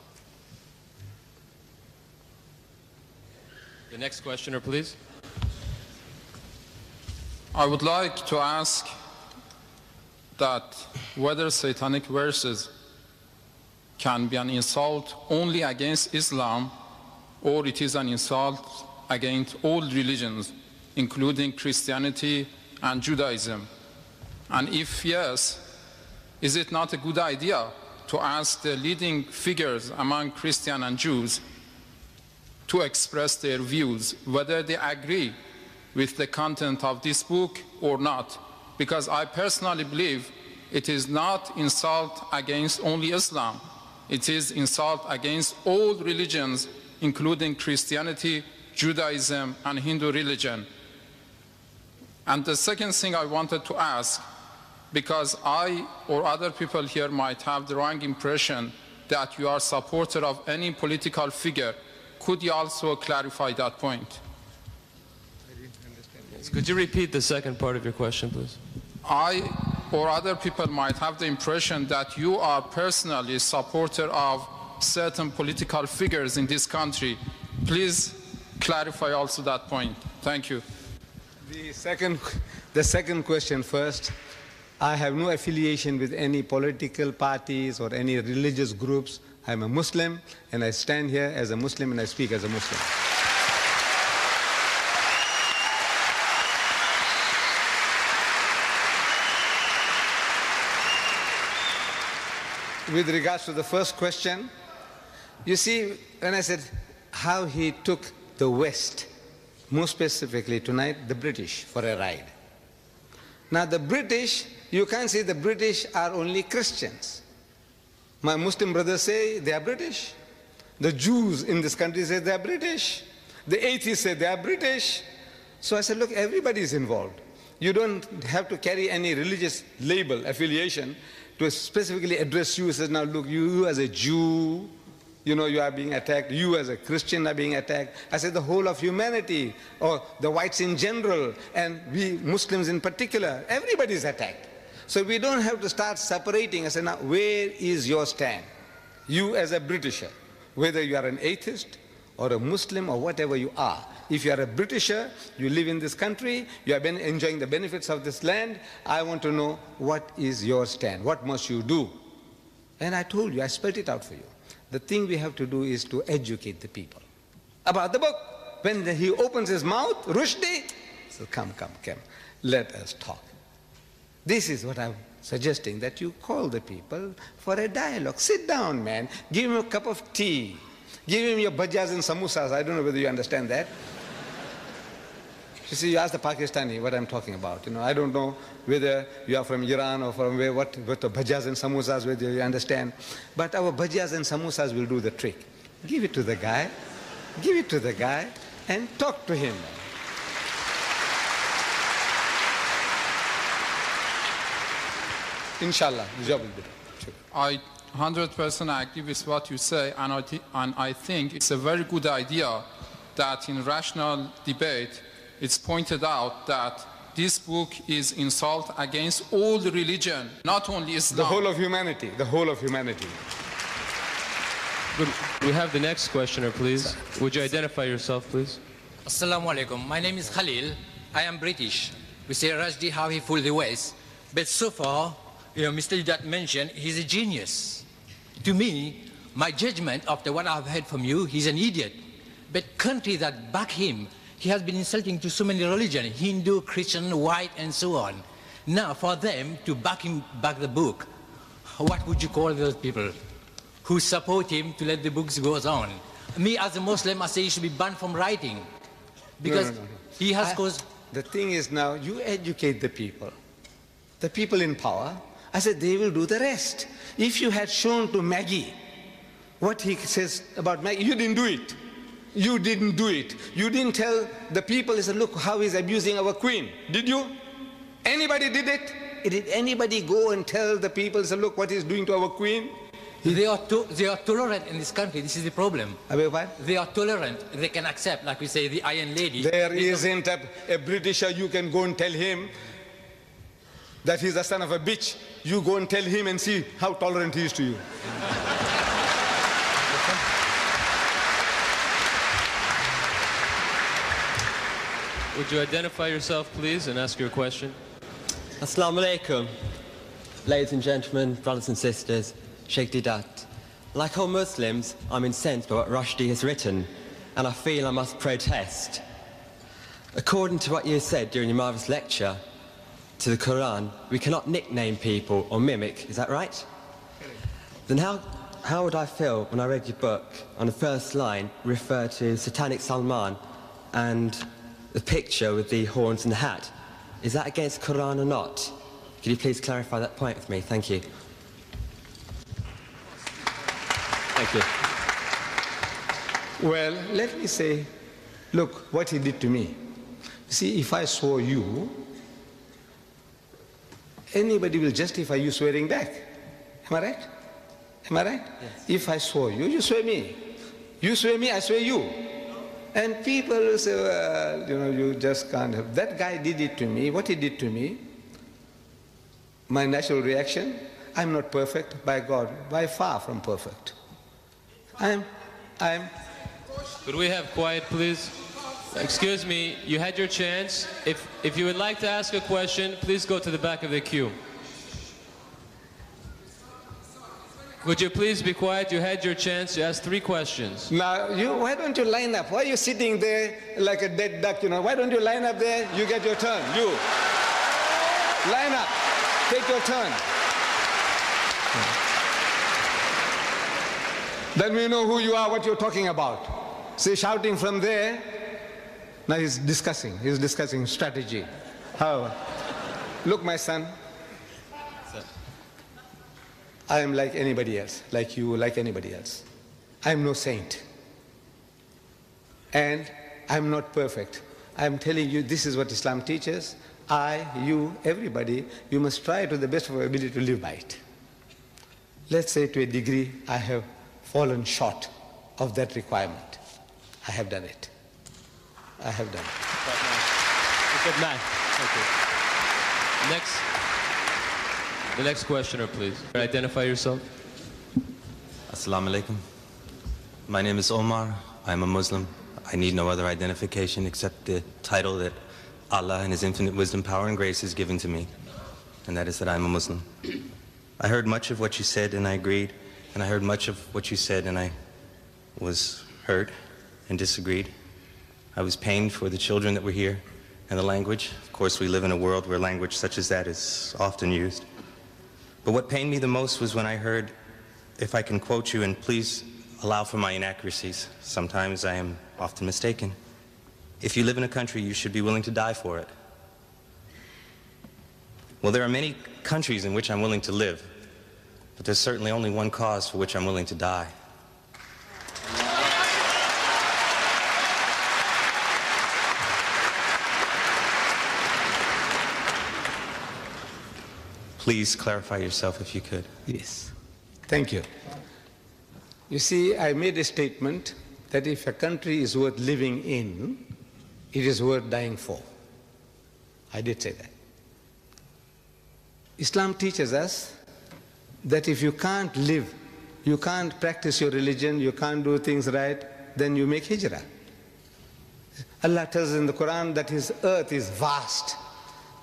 The next questioner, please. I would like to ask that whether satanic verses can be an insult only against Islam, or it is an insult against all religions, including Christianity and Judaism. And if yes, is it not a good idea to ask the leading figures among Christians and Jews to express their views, whether they agree with the content of this book or not? Because I personally believe it is not insult against only Islam. It is insult against all religions, including Christianity, Judaism, and Hindu religion. And the second thing I wanted to ask, because I or other people here might have the wrong impression that you are a supporter of any political figure, could you also clarify that point? Yes. Could you repeat the second part of your question, please? I or other people might have the impression that you are personally a supporter of certain political figures in this country. Please clarify also that point. Thank you. The second question first. I have no affiliation with any political parties or any religious groups. I'm a Muslim, and I stand here as a Muslim, and I speak as a Muslim. With regards to the first question, you see, when I said how he took the West, more specifically tonight, the British, for a ride. Now the British, you can't say the British are only Christians. My Muslim brothers say they are British. The Jews in this country say they are British. The atheists say they are British. So I said, look, everybody is involved. You don't have to carry any religious label, affiliation, to specifically address you. He says, now look, you as a Jew, you know, you are being attacked. You as a Christian are being attacked. I said the whole of humanity, or the whites in general, and we Muslims in particular, everybody is attacked. So we don't have to start separating. I said, now where is your stand? You as a Britisher, whether you are an atheist or a Muslim or whatever you are. If you are a Britisher, you live in this country, you have been enjoying the benefits of this land, I want to know what is your stand, what must you do? And I told you, I spelled it out for you. The thing we have to do is to educate the people about the book. When he opens his mouth, Rushdie, so come, let us talk. This is what I'm suggesting, that you call the people for a dialogue. Sit down, man, give him a cup of tea, give him your bhajjas and samosas. I don't know whether you understand that. You see, you ask the Pakistani what I'm talking about. You know, I don't know whether you are from Iran or from where, what the bhajjas and samosas, whether you understand. But our bhajjas and samosas will do the trick. Give it to the guy, and talk to him. Inshallah, the job will be done. I 100% agree with what you say, and I think it's a very good idea that in rational debate it's pointed out that this book is insult against all the religion, not only Islam. The whole of humanity, the whole of humanity. Good. We have the next questioner, please. Would you identify yourself, please? Assalamu alaikum. My name is Khalil. I am British. We say Rushdie how he fooled the West. But so far, Mr. Deedat mentioned he's a genius. To me, my judgment after what I've heard from you, he's an idiot. But countries that back him, he has been insulting to so many religions, Hindu, Christian, white, and so on. Now, for them to back the book, what would you call those people who support him to let the books go on? Me, as a Muslim, I say he should be banned from writing. Because he has caused... The thing is now, you educate the people in power. I said they will do the rest. If you had shown to Maggie what he says about Maggie, you didn't do it. You didn't do it. You didn't tell the people, he said, look how he's abusing our queen. Did you? Anybody did it? Did anybody go and tell the people, he said, look what he's doing to our queen? They are tolerant in this country. This is the problem. What? They are tolerant. They can accept, like we say, the Iron Lady. There isn't a Britisher you can go and tell him that he's the son of a bitch. You go and tell him and see how tolerant he is to you. Would you identify yourself, please, and ask your question? Assalamu alaikum. Ladies and gentlemen, brothers and sisters, Sheikh Deedat. Like all Muslims, I'm incensed by what Rushdie has written, and I feel I must protest. According to what you said during your marvellous lecture to the Quran, we cannot nickname people or mimic, is that right? Then how would I feel when I read your book, on the first line, refer to satanic Salman and the picture with the horns and the hat? Is that against Quran or not? Could you please clarify that point with me? Thank you. Thank you. Well, let me say, look what he did to me. See, if I swore you, anybody will justify you swearing back. Am I right? Am I right? Yes. If I swore you, you swear me. You swear me, I swear you. And people will say, well, you just can't have. That guy did it to me. What he did to me, my natural reaction, I'm not perfect, by God, by far from perfect. Could we have quiet, please? Excuse me, you had your chance. If you would like to ask a question, please go to the back of the queue. Would you please be quiet? You had your chance. You asked 3 questions. Now, why don't you line up? Why are you sitting there like a dead duck, you know? Why don't you line up there? You get your turn. You. Line up. Take your turn. Then we know who you are, what you're talking about. See, shouting from there. Now he's discussing strategy. How? Look, my son, I am like anybody else, like you, like anybody else. I am no saint. And I'm not perfect. I'm telling you, this is what Islam teaches. I, you, everybody, you must try to the best of your ability to live by it. Let's say to a degree, I have fallen short of that requirement. I have done it. I have done it. Good man. Thank you. The next questioner, please. Identify yourself. Assalamu alaikum. My name is Omar. I'm a Muslim. I need no other identification except the title that Allah in His infinite wisdom, power, and grace has given to me, and that is that I'm a Muslim. I heard much of what you said and I agreed, and I heard much of what you said and I was hurt and disagreed. I was pained for the children that were here and the language. Of course, we live in a world where language such as that is often used. But what pained me the most was when I heard, if I can quote you, and please allow for my inaccuracies. Sometimes I am often mistaken. If you live in a country, you should be willing to die for it. Well, there are many countries in which I'm willing to live, but there's certainly only one cause for which I'm willing to die. Please clarify yourself if you could. Yes. Thank you. You see, I made a statement that if a country is worth living in, it is worth dying for. I did say that. Islam teaches us that if you can't live, you can't practice your religion, you can't do things right, then you make hijrah. Allah tells in the Quran that His earth is vast.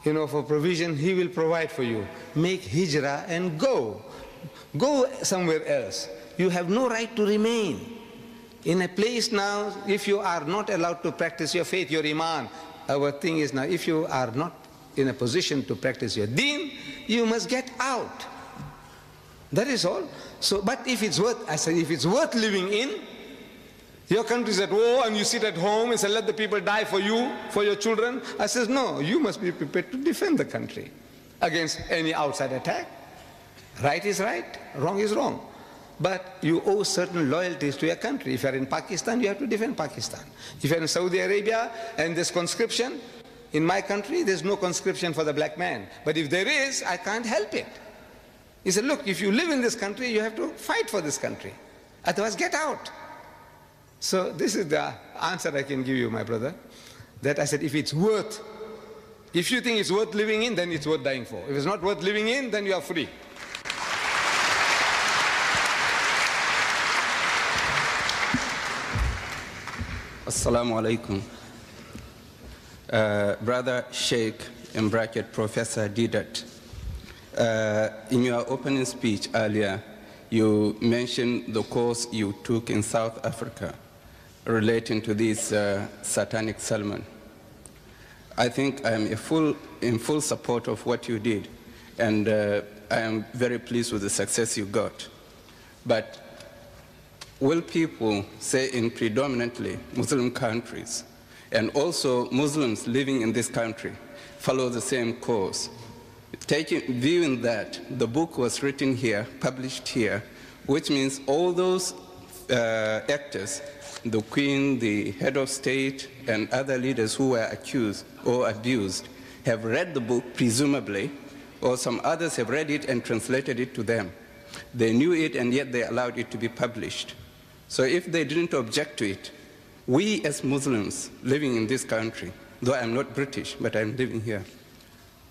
You know, for provision, He will provide for you. Make hijrah and go. Go somewhere else. You have no right to remain in a place now. If you are not allowed to practice your faith, your iman, our thing is now, if you are not in a position to practice your deen, you must get out. That is all. So, but if it's worth, I said, if it's worth living in, your country is at war and you sit at home and say, let the people die for you, for your children. I says, no, you must be prepared to defend the country against any outside attack. Right is right, wrong is wrong. But you owe certain loyalties to your country. If you're in Pakistan, you have to defend Pakistan. If you're in Saudi Arabia and there's conscription, in my country, there's no conscription for the black man. But if there is, I can't help it. He said, look, if you live in this country, you have to fight for this country. Otherwise, get out. So this is the answer I can give you, my brother. That I said, if it's worth, if you think it's worth living in, then it's worth dying for. If it's not worth living in, then you are free. Assalamu alaikum. Brother Sheikh, in bracket Professor Deedat, in your opening speech earlier, you mentioned the course you took in South Africa relating to this satanic Salman. I think I am in full support of what you did, and I am very pleased with the success you got. But will people, say in predominantly Muslim countries, and also Muslims living in this country, follow the same course? Viewing that the book was written here, published here, which means all those actors, the Queen, the head of state, and other leaders who were accused or abused, have read the book, presumably, or some others have read it and translated it to them. They knew it, and yet they allowed it to be published. So if they didn't object to it, we as Muslims living in this country, though I'm not British, but I'm living here,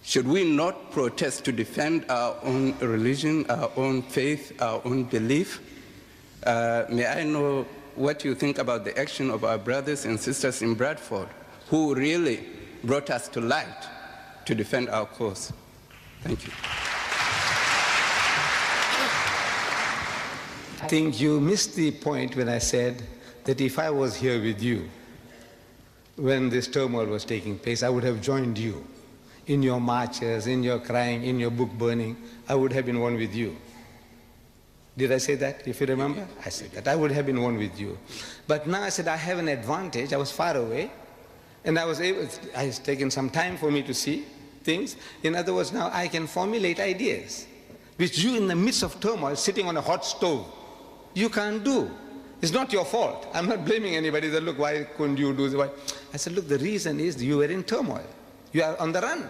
should we not protest to defend our own religion, our own faith, our own belief? May I know what you think about the action of our brothers and sisters in Bradford, who really brought us to light to defend our cause? Thank you. I think you missed the point when I said that if I was here with you when this turmoil was taking place, I would have joined you in your marches, in your crying, in your book burning. I would have been one with you. Did I say that, if you remember? I said that. I would have been one with you. But now I said I have an advantage. I was far away, and it's taken some time for me to see things. In other words, now I can formulate ideas, which you in the midst of turmoil, sitting on a hot stove, you can't do. It's not your fault. I'm not blaming anybody that, look, why couldn't you do this? I said, look, the reason is you were in turmoil. You are on the run.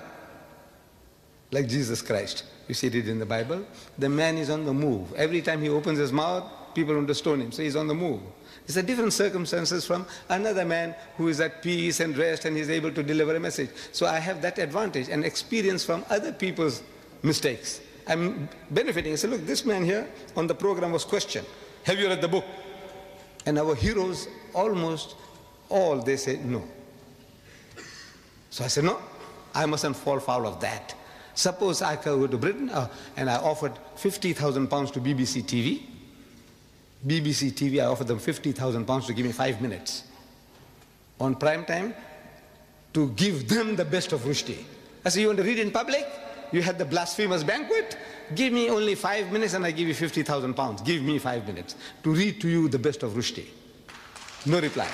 Like Jesus Christ. You see it in the Bible. The man is on the move. Every time he opens his mouth, people want to stone him. So he's on the move. It's a different circumstances from another man who is at peace and rest and he's able to deliver a message. So I have that advantage and experience from other people's mistakes. I'm benefiting. I say, look, this man here on the program was questioned. Have you read the book? And our heroes, almost all, they say no. So I said, no, I mustn't fall foul of that. Suppose I go to Britain and I offered 50,000 pounds to BBC TV. BBC TV, I offered them 50,000 pounds to give me 5 minutes on prime time to give them the best of Rushdie. I said, you want to read in public? You had the blasphemous banquet? Give me only 5 minutes and I give you 50,000 pounds. Give me 5 minutes to read to you the best of Rushdie. No reply.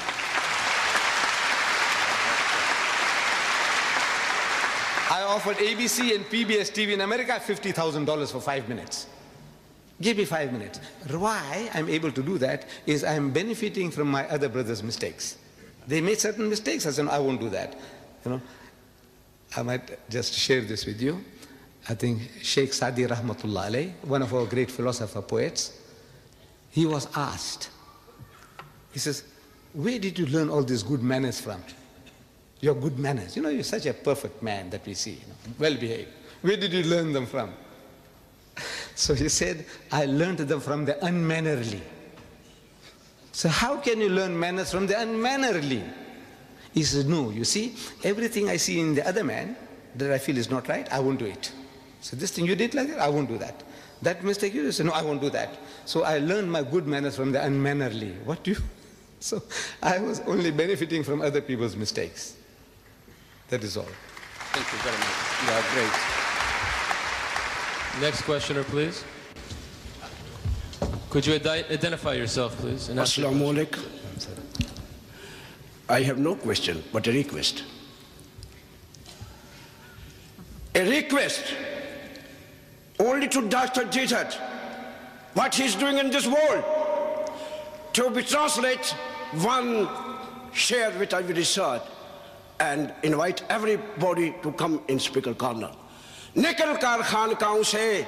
I offered ABC and PBS TV in America $50,000 for 5 minutes. Give me 5 minutes. Why I'm able to do that is I'm benefiting from my other brothers' mistakes. They made certain mistakes. I said, no, I won't do that. You know, I might just share this with you. I think Sheikh Sadi Rahmatullah alayh, one of our great philosopher poets, he was asked, he says, where did you learn all these good manners from? Your good manners. You know, you're such a perfect man that we see, you know, well behaved. Where did you learn them from? So he said, I learned them from the unmannerly. So how can you learn manners from the unmannerly? He says, no, you see, everything I see in the other man that I feel is not right, I won't do it. So this thing you did like that, I won't do that. That mistake you did, so no, I won't do that. So I learned my good manners from the unmannerly. What do you? So I was only benefiting from other people's mistakes. That is all. Thank you very much. You are great. Next questioner, please. Could you identify yourself, please? Assalamu alaikum. I have no question, but a request. A request only to Dr. Deedat, what he's doing in this world, to be translate one share which I will research and invite everybody to come in speaker corner. Nikal kar khankaon se,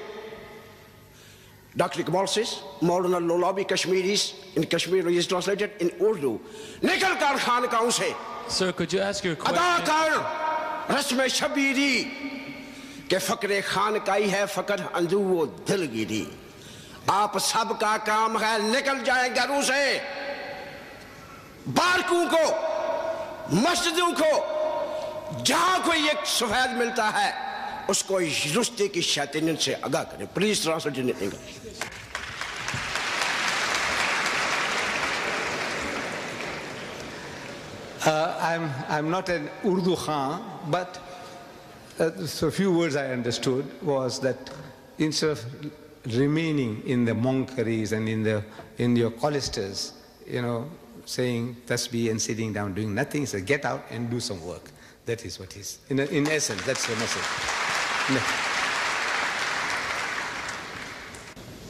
Dr. Iqbal says, Maulana Lolabi Kashmiris, in Kashmir is translated in Urdu. Nikal kar khankaon se. Sir, could you ask your question? Ada kar rasme shabiri, ke fakre khankai hai fakr andu wo dilgiri. आप सबका काम है निकल जाए घरों से, बारकों को, मस्जिदों को, जहां कोई एक सफेद मिलता है उसको रुश्दी की शैतानियत से आगाह करें. Please translate in English. I'm not an Urdu Khan, but so a few words I understood was that instead of remaining in the monkeries and in your cloisters, you know, saying tasbih and sitting down doing nothing, so get out and do some work. That is what is in essence. That's the message.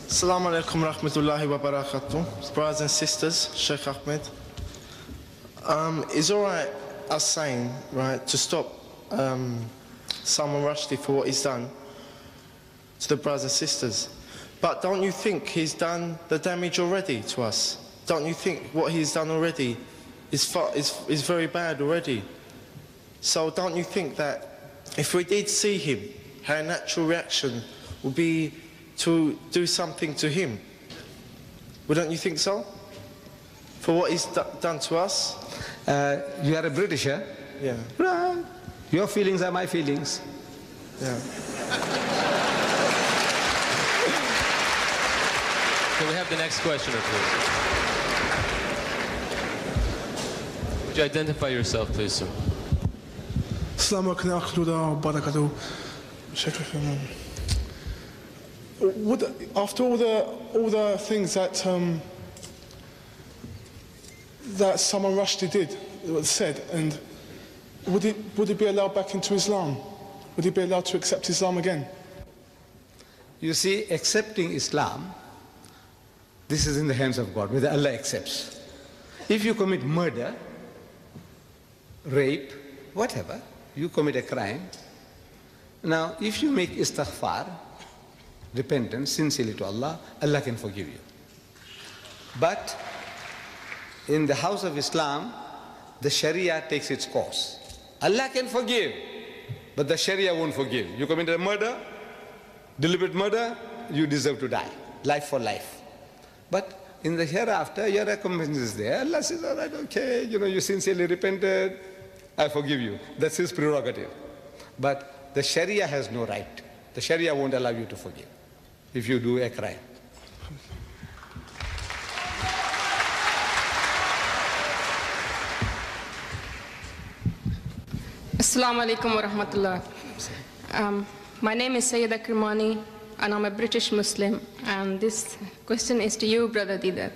Assalamu alaikum rahmatullahi wa barakatuh. Brothers and sisters, Sheikh Ahmed. It's all right us saying, right, to stop Salman Rushdie for what he's done to the brothers and sisters. But don't you think he's done the damage already to us? Don't you think what he's done already is very bad already? So don't you think that if we did see him, our natural reaction would be to do something to him? Wouldn't you think so? For what he's done to us? You are a Britisher? Yeah. Right. Your feelings are my feelings. Yeah. Can we have the next questioner, please? Would you identify yourself, please, sir? Assalamu alaikum wa barakatuh. After all the things that that Salman Rushdie did, said, and would he be allowed back into Islam? Would he be allowed to accept Islam again? You see, accepting Islam, this is in the hands of God, whether Allah accepts. If you commit murder, rape, whatever, you commit a crime. Now, if you make istighfar, repentance, sincerely to Allah, Allah can forgive you. But in the house of Islam, the Sharia takes its course. Allah can forgive, but the Sharia won't forgive. You committed a murder, deliberate murder, you deserve to die, life for life. But in the hereafter, your recompense is there. Allah says, all right, okay, you sincerely repented, I forgive you. That's his prerogative. But the Sharia has no right. The Sharia won't allow you to forgive if you do a crime. Assalamu alaikum wa rahmatullah. My name is Sayyida Kirmani, and I'm a British Muslim. And this question is to you, Brother Deedat.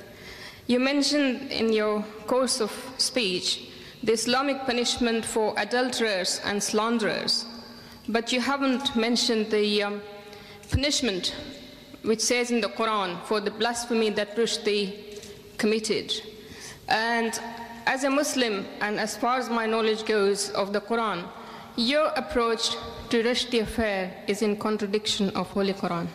You mentioned in your course of speech the Islamic punishment for adulterers and slanderers, but you haven't mentioned the punishment which says in the Quran for the blasphemy that Rushdie committed. And as a Muslim, and as far as my knowledge goes of the Quran, your approach to Rushdie affair is in contradiction of Holy Quran.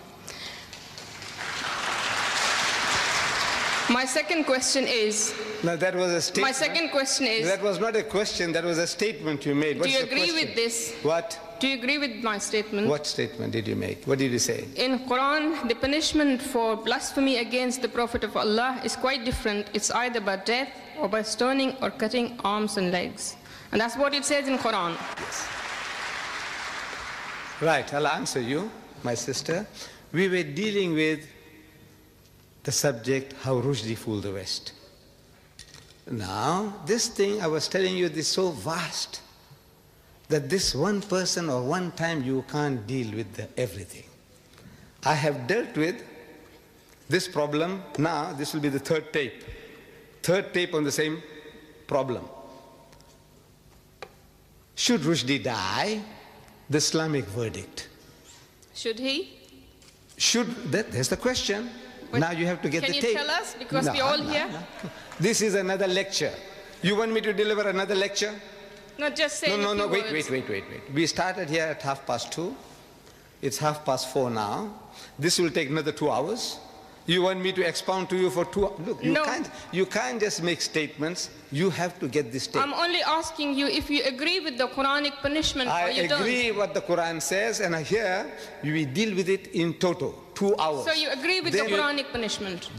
My second question is... Now that was a statement. My second question is... That was not a question, that was a statement you made. Do you agree with this? What? Do you agree with my statement? What statement did you make? What did you say? In Quran, the punishment for blasphemy against the Prophet of Allah is quite different. It's either by death or by stoning or cutting arms and legs. And that's what it says in Quran. Yes. Right, I'll answer you, my sister. We were dealing with the subject, how Rushdie fooled the West. Now, this thing I was telling you is so vast that this one person or one time you can't deal with everything. I have dealt with this problem. Now, this will be the third tape. Third tape on the same problem. Should Rushdie die? The Islamic verdict. Should he? There's the question. But now you have to get the tape. Can you tell us? Because we're all here. No. This is another lecture. You want me to deliver another lecture? Not just say No, wait. We started here at 2:30. It's 4:30 now. This will take another 2 hours. You want me to expound to you for 2 hours? Look, you can't just make statements. You have to get this tape. I'm only asking you if you agree with the Quranic punishment or you don't. I agree what the Quran says, and here we deal with it in total, 2 hours. So you agree with the Quranic punishment?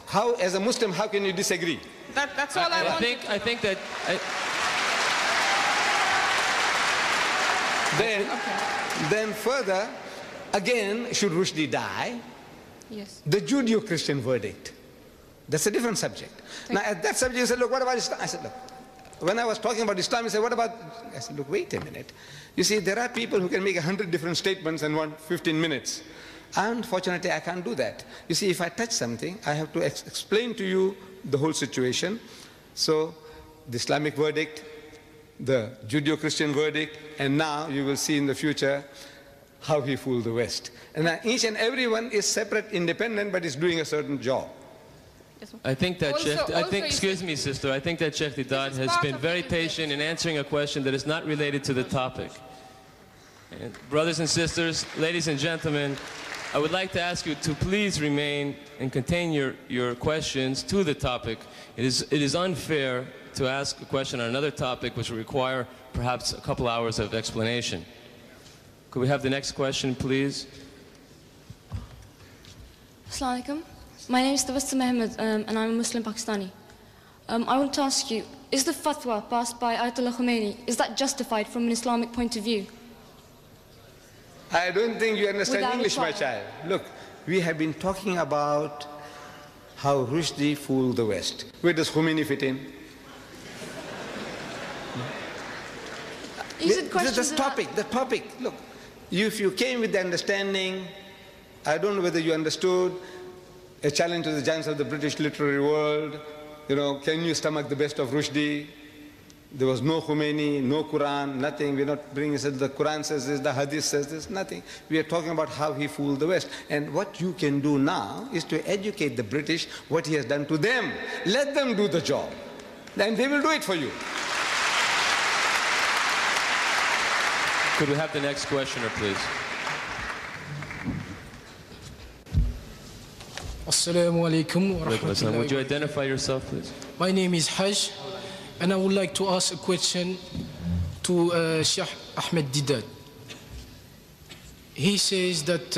How, as a Muslim, how can you disagree? That's all I want. I think that... Then further, again, should Rushdie die? Yes. The Judeo-Christian verdict. That's a different subject. Now, at that subject, you said, look, what about Islam? I said, look, when I was talking about Islam, you said, what about... I said, look, wait a minute. You see, there are people who can make 100 different statements in 15 minutes. Unfortunately, I can't do that. You see, if I touch something, I have to explain to you the whole situation. So, the Islamic verdict, the Judeo-Christian verdict, and now you will see in the future how he fooled the West. And now each and every one is separate, independent, but is doing a certain job. I think that excuse me, sister, I think that Sheikh Deedat has been very patient in answering a question that is not related to the topic. And brothers and sisters, ladies and gentlemen, I would like to ask you to please remain and contain your questions to the topic. It is unfair to ask a question on another topic which will require perhaps a couple hours of explanation. Could we have the next question, please? Assalamu alaikum. My name is Tabassum Ahmed, and I'm a Muslim Pakistani. I want to ask you, is the fatwa passed by Ayatollah Khomeini, is that justified from an Islamic point of view? I don't think you understand English, my child. Look, we have been talking about how Rushdie fooled the West. Where does Khomeini fit in? The topic. Look, if you came with the understanding, I don't know whether you understood, a challenge to the giants of the British literary world, can you stomach the best of Rushdie? There was no Khomeini, no Quran, nothing. We're not bringing it. The Quran says this, the Hadith says this, nothing. We are talking about how he fooled the West. And what you can do now is to educate the British what he has done to them. Let them do the job. And they will do it for you. Could we have the next questioner, please? Assalamu alaikum wa rahmatullahi. Would you identify yourself, please? My name is Hajj, and I would like to ask a question to Sheikh Ahmed Deedat. He says that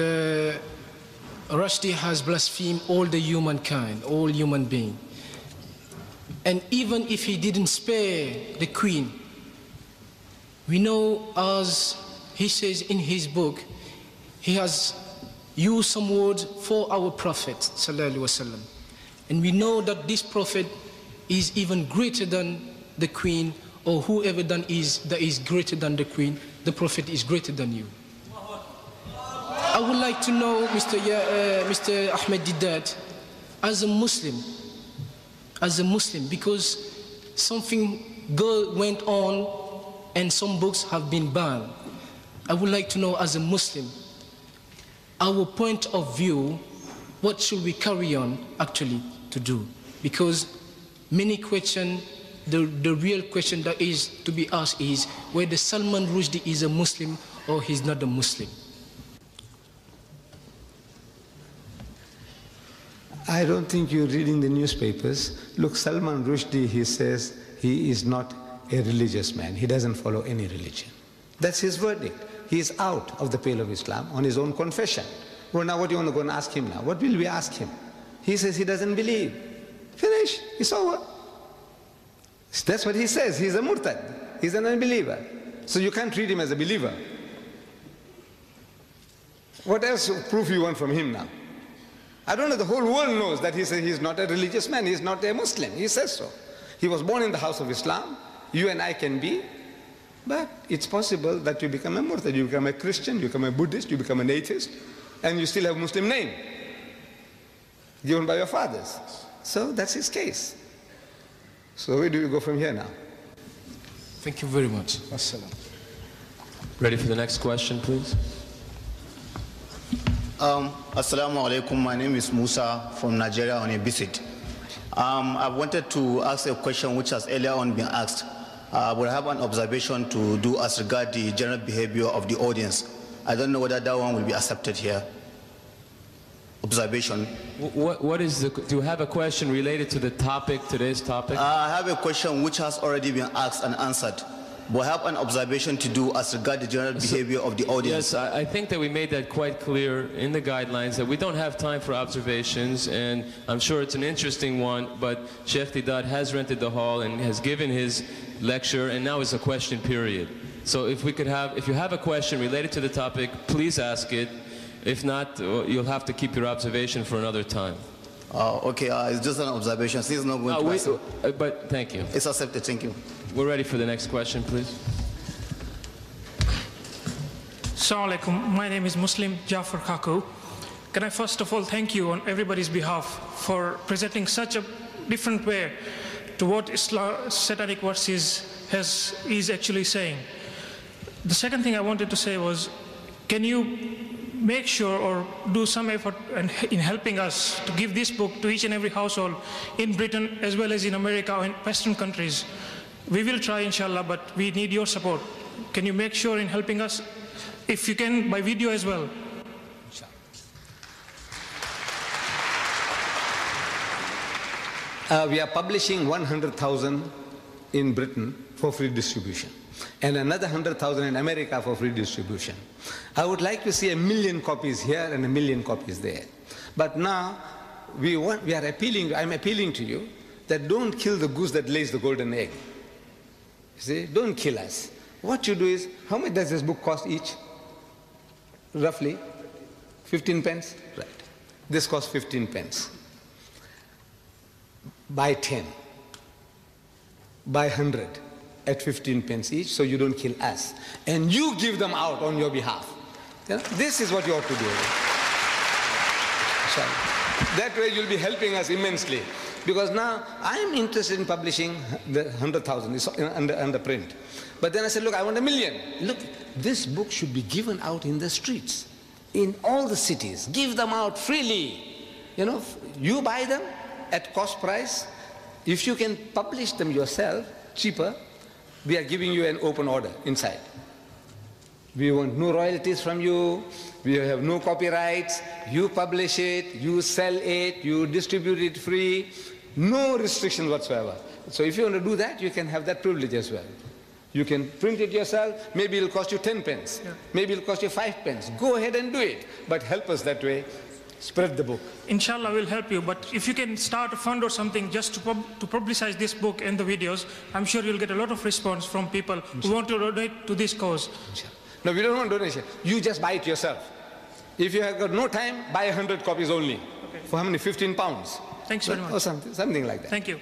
Rushdie has blasphemed all the humankind, all human beings. And even if he didn't spare the Queen, we know, as he says in his book, he has used some words for our Prophet sallallahu alaihi wasallam, and we know that this Prophet is even greater than the Queen, or whoever that is greater than the Queen. The Prophet is greater than you. I would like to know, Mr. Ahmed Deedat, as a Muslim, because something good went on and some books have been banned. I would like to know, as a Muslim, our point of view, what should we carry on actually to do? Because many questions, the real question that is to be asked is whether Salman Rushdie is a Muslim or he's not a Muslim. I don't think you're reading the newspapers. Look, Salman Rushdie, he says he is not a religious man. He doesn't follow any religion. That's his verdict. He is out of the pale of Islam on his own confession. Well, now what do you want to go and ask him now? What will we ask him? He says he doesn't believe. Finish. It's over. That's what he says. He's a murtad. He's an unbeliever. So you can't treat him as a believer. What else proof you want from him now? I don't know. The whole world knows that he says he's not a religious man. He's not a Muslim. He says so. He was born in the house of Islam. You and I can be. But it's possible that you become a murtad. You become a Christian, you become a Buddhist, you become an atheist, and you still have a Muslim name given by your fathers. So that's his case. So where do we go from here now? Thank you very much. Assalam. Ready for the next question, please? Assalamu alaikum. My name is Musa from Nigeria on a visit. I wanted to ask a question which has earlier on been asked. But I have an observation to do as regard the general behavior of the audience. I don't know whether that one will be accepted here. Observation. What is the? Do you have a question related to the topic, today's topic? I have a question which has already been asked and answered. But I have an observation to do as regard the general behavior of the audience. Yes, I think that we made that quite clear in the guidelines, that we don't have time for observations, and I'm sure it's an interesting one, but Sheikh Deedat has rented the hall and has given his lecture, and now is a question period. So if we could have, if you have a question related to the topic, please ask it. If not, you'll have to keep your observation for another time. Okay, it's just an observation. This is not going to but thank you. It's accepted, thank you. We're ready for the next question, please. Assalamu alaikum. My name is Muslim Jafar Kaku. Can I first of all thank you on everybody's behalf for presenting such a different way to what satanic verses is actually saying. The second thing I wanted to say was, can you make sure or do some effort in helping us to give this book to each and every household in Britain as well as in America or in Western countries? We will try, inshallah, but we need your support. Can you make sure in helping us, if you can, by video as well? We are publishing 100,000 in Britain for free distribution, and another 100,000 in America for free distribution. I would like to see 1 million copies here and 1 million copies there. But now I'm appealing to you that don't kill the goose that lays the golden egg. You see, don't kill us. What you do is, how much does this book cost each? Roughly 15 pence? Right. This costs 15 pence. Buy 10. Buy 100 at 15 pence each, so you don't kill us. And you give them out on your behalf. You know, this is what you ought to do. That way you'll be helping us immensely. Because now I'm interested in publishing the 100,000, it's under print. But then I said, look, I want 1 million. Look, this book should be given out in the streets, in all the cities. Give them out freely. You know, you buy them at cost price. If you can publish them yourself, cheaper, we are giving you an open order inside. We want no royalties from you. We have no copyrights. You publish it, you sell it, you distribute it free. No restrictions whatsoever. So if you want to do that, you can have that privilege as well. You can print it yourself. Maybe it'll cost you 10 pence. Yeah. Maybe it'll cost you 5 pence. Go ahead and do it. But help us that way. Spread the book. Inshallah, we'll help you. But if you can start a fund or something just to publicize this book and the videos, I'm sure you'll get a lot of response from people who want to donate to this cause. No, we don't want donation. You just buy it yourself. If you have got no time, buy 100 copies only. Okay. For how many? 15 pounds. Thanks very much. Or something like that. Thank you.